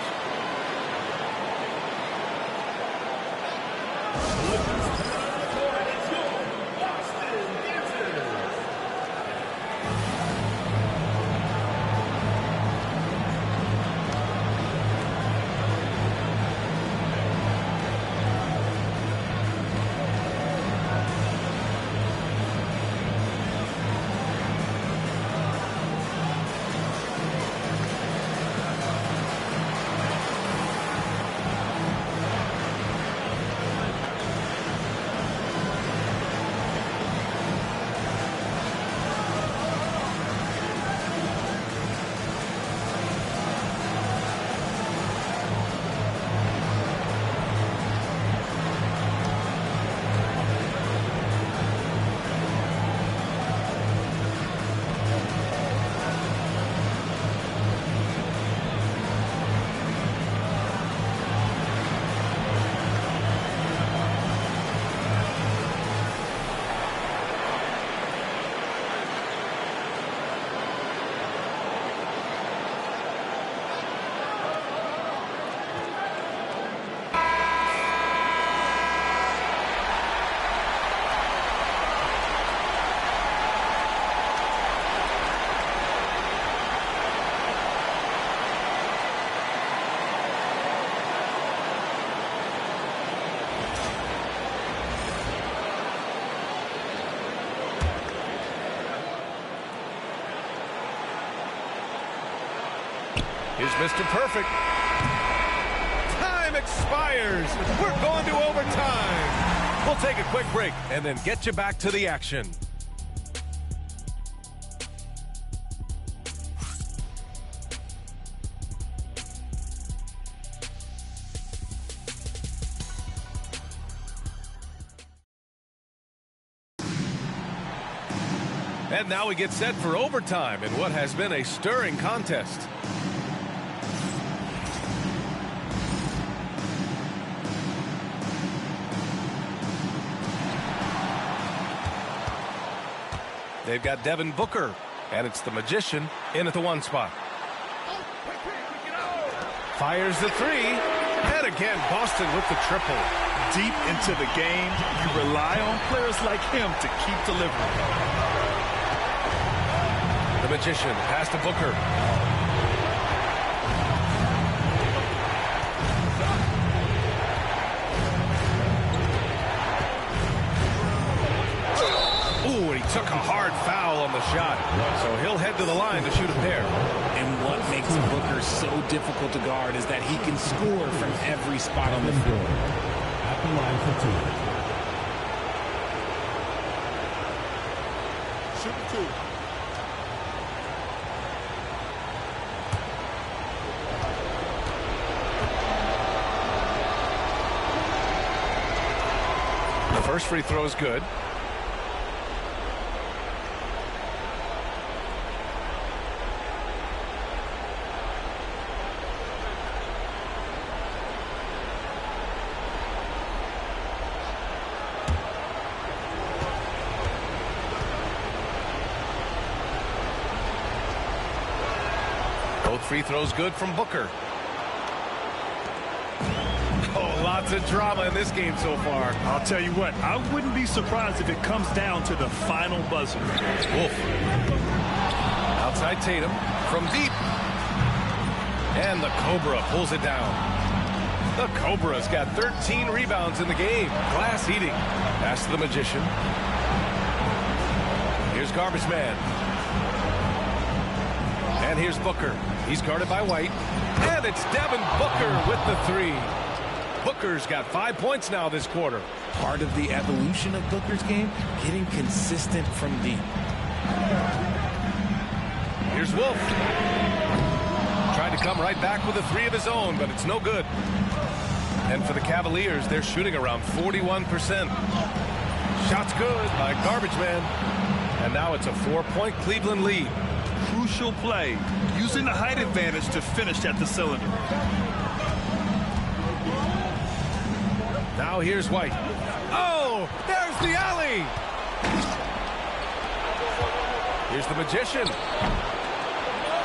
Here's Mr. Perfect. Time expires. We're going to overtime. We'll take a quick break and then get you back to the action. And now we get set for overtime in what has been a stirring contest. They've got Devin Booker, and it's the Magician in at the 1 spot. Fires the 3, and again, Boston with the triple. Deep into the game, you rely on players like him to keep delivering. The Magician pass to Booker. Ooh, and he took a hard foul on the shot. So he'll head to the line to shoot a pair. And what makes Booker so difficult to guard is that he can score from every spot on the floor. At the line for 2. Shoot 2. The first free throw is good. Both free throws good from Booker. Oh, lots of drama in this game so far. I'll tell you what, I wouldn't be surprised if it comes down to the final buzzer. Wolf. Outside Tatum from deep. And the Cobra pulls it down. The Cobra's got 13 rebounds in the game. Glass eating. Pass to the Magician. Here's Garbage Man. And here's Booker. He's guarded by White. And it's Devin Booker with the three. Booker's got 5 points now this quarter. Part of the evolution of Booker's game, getting consistent from deep. Here's Wolf. Tried to come right back with a three of his own, but it's no good. And for the Cavaliers, they're shooting around 41%. Shot's good by Garbage Man. And now it's a 4-point Cleveland lead. Crucial play, using the height advantage to finish at the cylinder. Now here's White. Oh, there's the alley. Here's the Magician.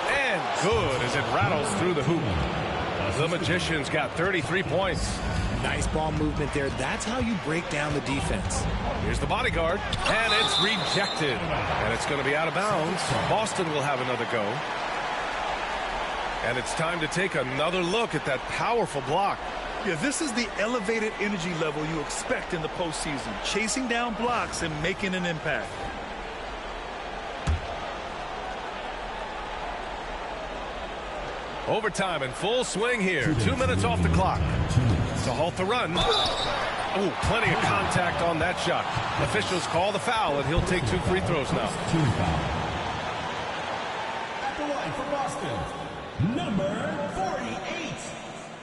And good as it rattles through the hoop. The Magician's got 33 points. Nice ball movement there. That's how you break down the defense. Here's the bodyguard, and it's rejected. And it's going to be out of bounds. Boston will have another go. And it's time to take another look at that powerful block. Yeah, this is the elevated energy level you expect in the postseason. Chasing down blocks and making an impact. Overtime in full swing here. 2 minutes off the clock. To halt the run. Oh, plenty of contact on that shot. Officials call the foul, and he'll take 2 free throws now. At the line for Boston, number 48.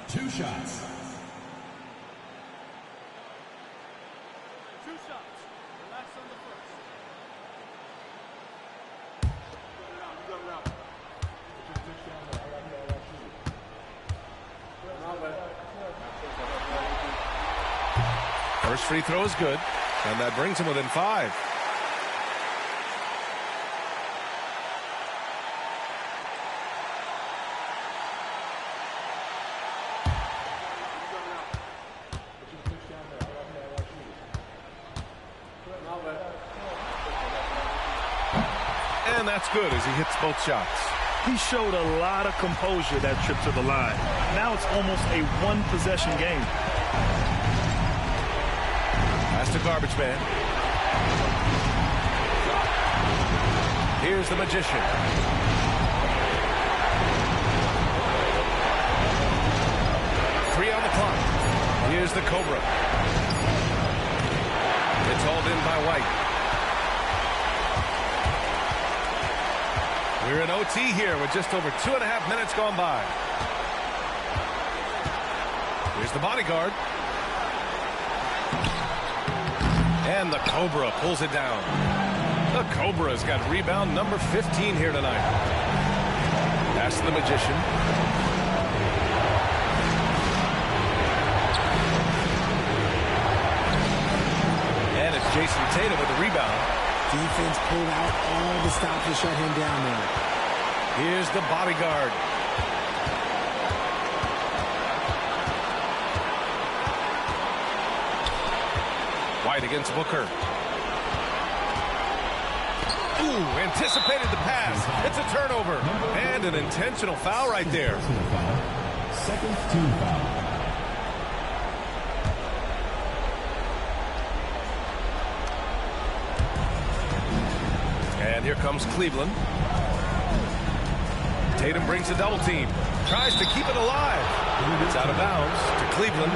2 shots. 2 shots. Relax on the first. First free throw is good, and that brings him within 5. And that's good as he hits both shots. He showed a lot of composure that trip to the line. Now it's almost a one-possession game. Pass to Garbage Man. Here's the Magician. Three on the clock. Here's the Cobra. It's hauled in by White. We're in OT here with just over 2.5 minutes gone by. Here's the bodyguard. And the Cobra pulls it down. The Cobra's got rebound number 15 here tonight. Pass to the Magician. And it's Jason Tatum with the rebound. Defense pulled out all the stops to shut him down there. Here's the bodyguard. White against Booker. Ooh, anticipated the pass. It's a turnover. And an intentional foul right there. Second team foul. And here comes Cleveland. Tatum brings a double team. Tries to keep it alive. It's out of bounds to Cleveland.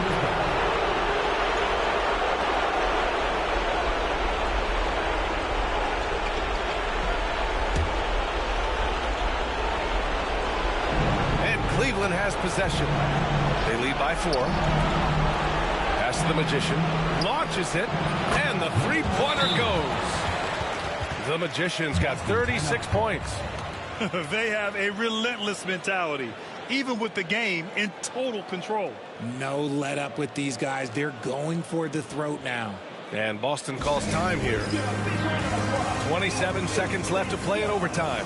And Cleveland has possession. They lead by 4. Pass to the Magician. Launches it. And the three-pointer goes. The Magician's got 36 points. They have a relentless mentality, even with the game in total control. No let up with these guys. They're going for the throat now. And Boston calls time here. 27 seconds left to play in overtime.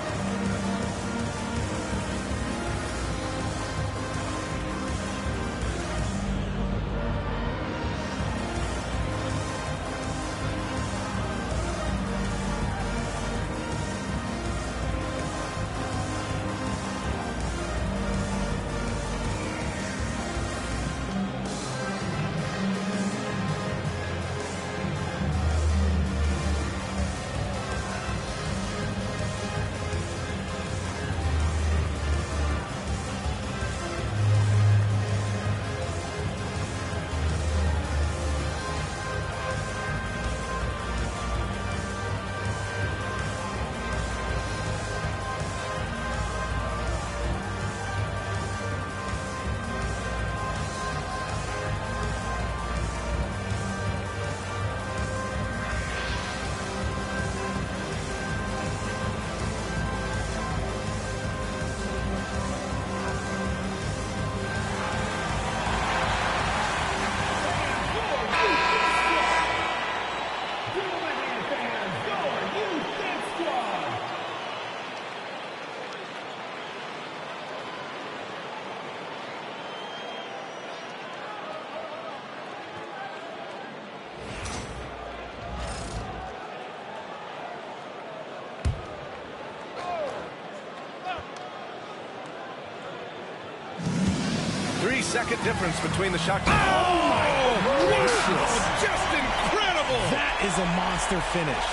30-second difference between the shot. Oh, my gracious. Just incredible. That is a monster finish.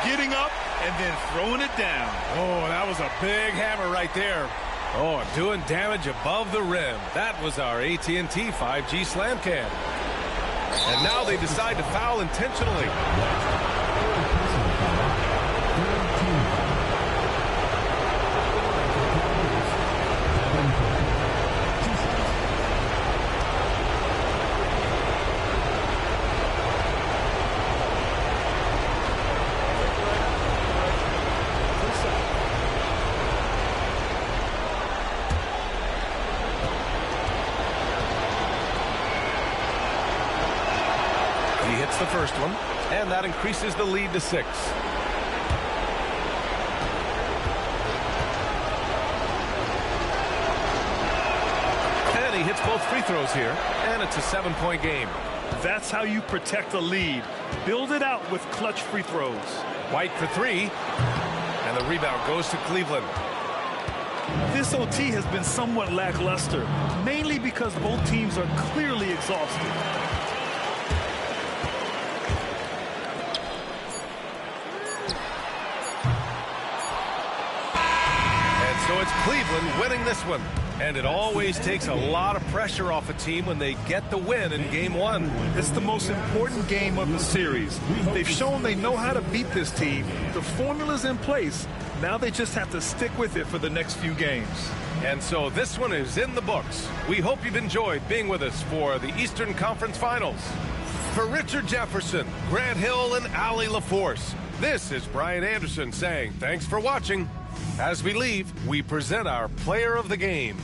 Getting up and then throwing it down. Oh, that was a big hammer right there. Oh, doing damage above the rim. That was our AT&T 5G slam cam. And now they decide to foul intentionally. He hits the first one, and that increases the lead to 6. And he hits both free throws here, and it's a 7-point game. That's how you protect a lead. Build it out with clutch free throws. White for 3, and the rebound goes to Cleveland. This OT has been somewhat lackluster, mainly because both teams are clearly exhausted. So it's Cleveland winning this one. And it always takes a lot of pressure off a team when they get the win in Game 1. It's the most important game of the series. They've shown they know how to beat this team. The formula's in place. Now they just have to stick with it for the next few games. And so this one is in the books. We hope you've enjoyed being with us for the Eastern Conference Finals. For Richard Jefferson, Grant Hill, and Allie LaForce, this is Brian Anderson saying thanks for watching. As we leave, we present our player of the game.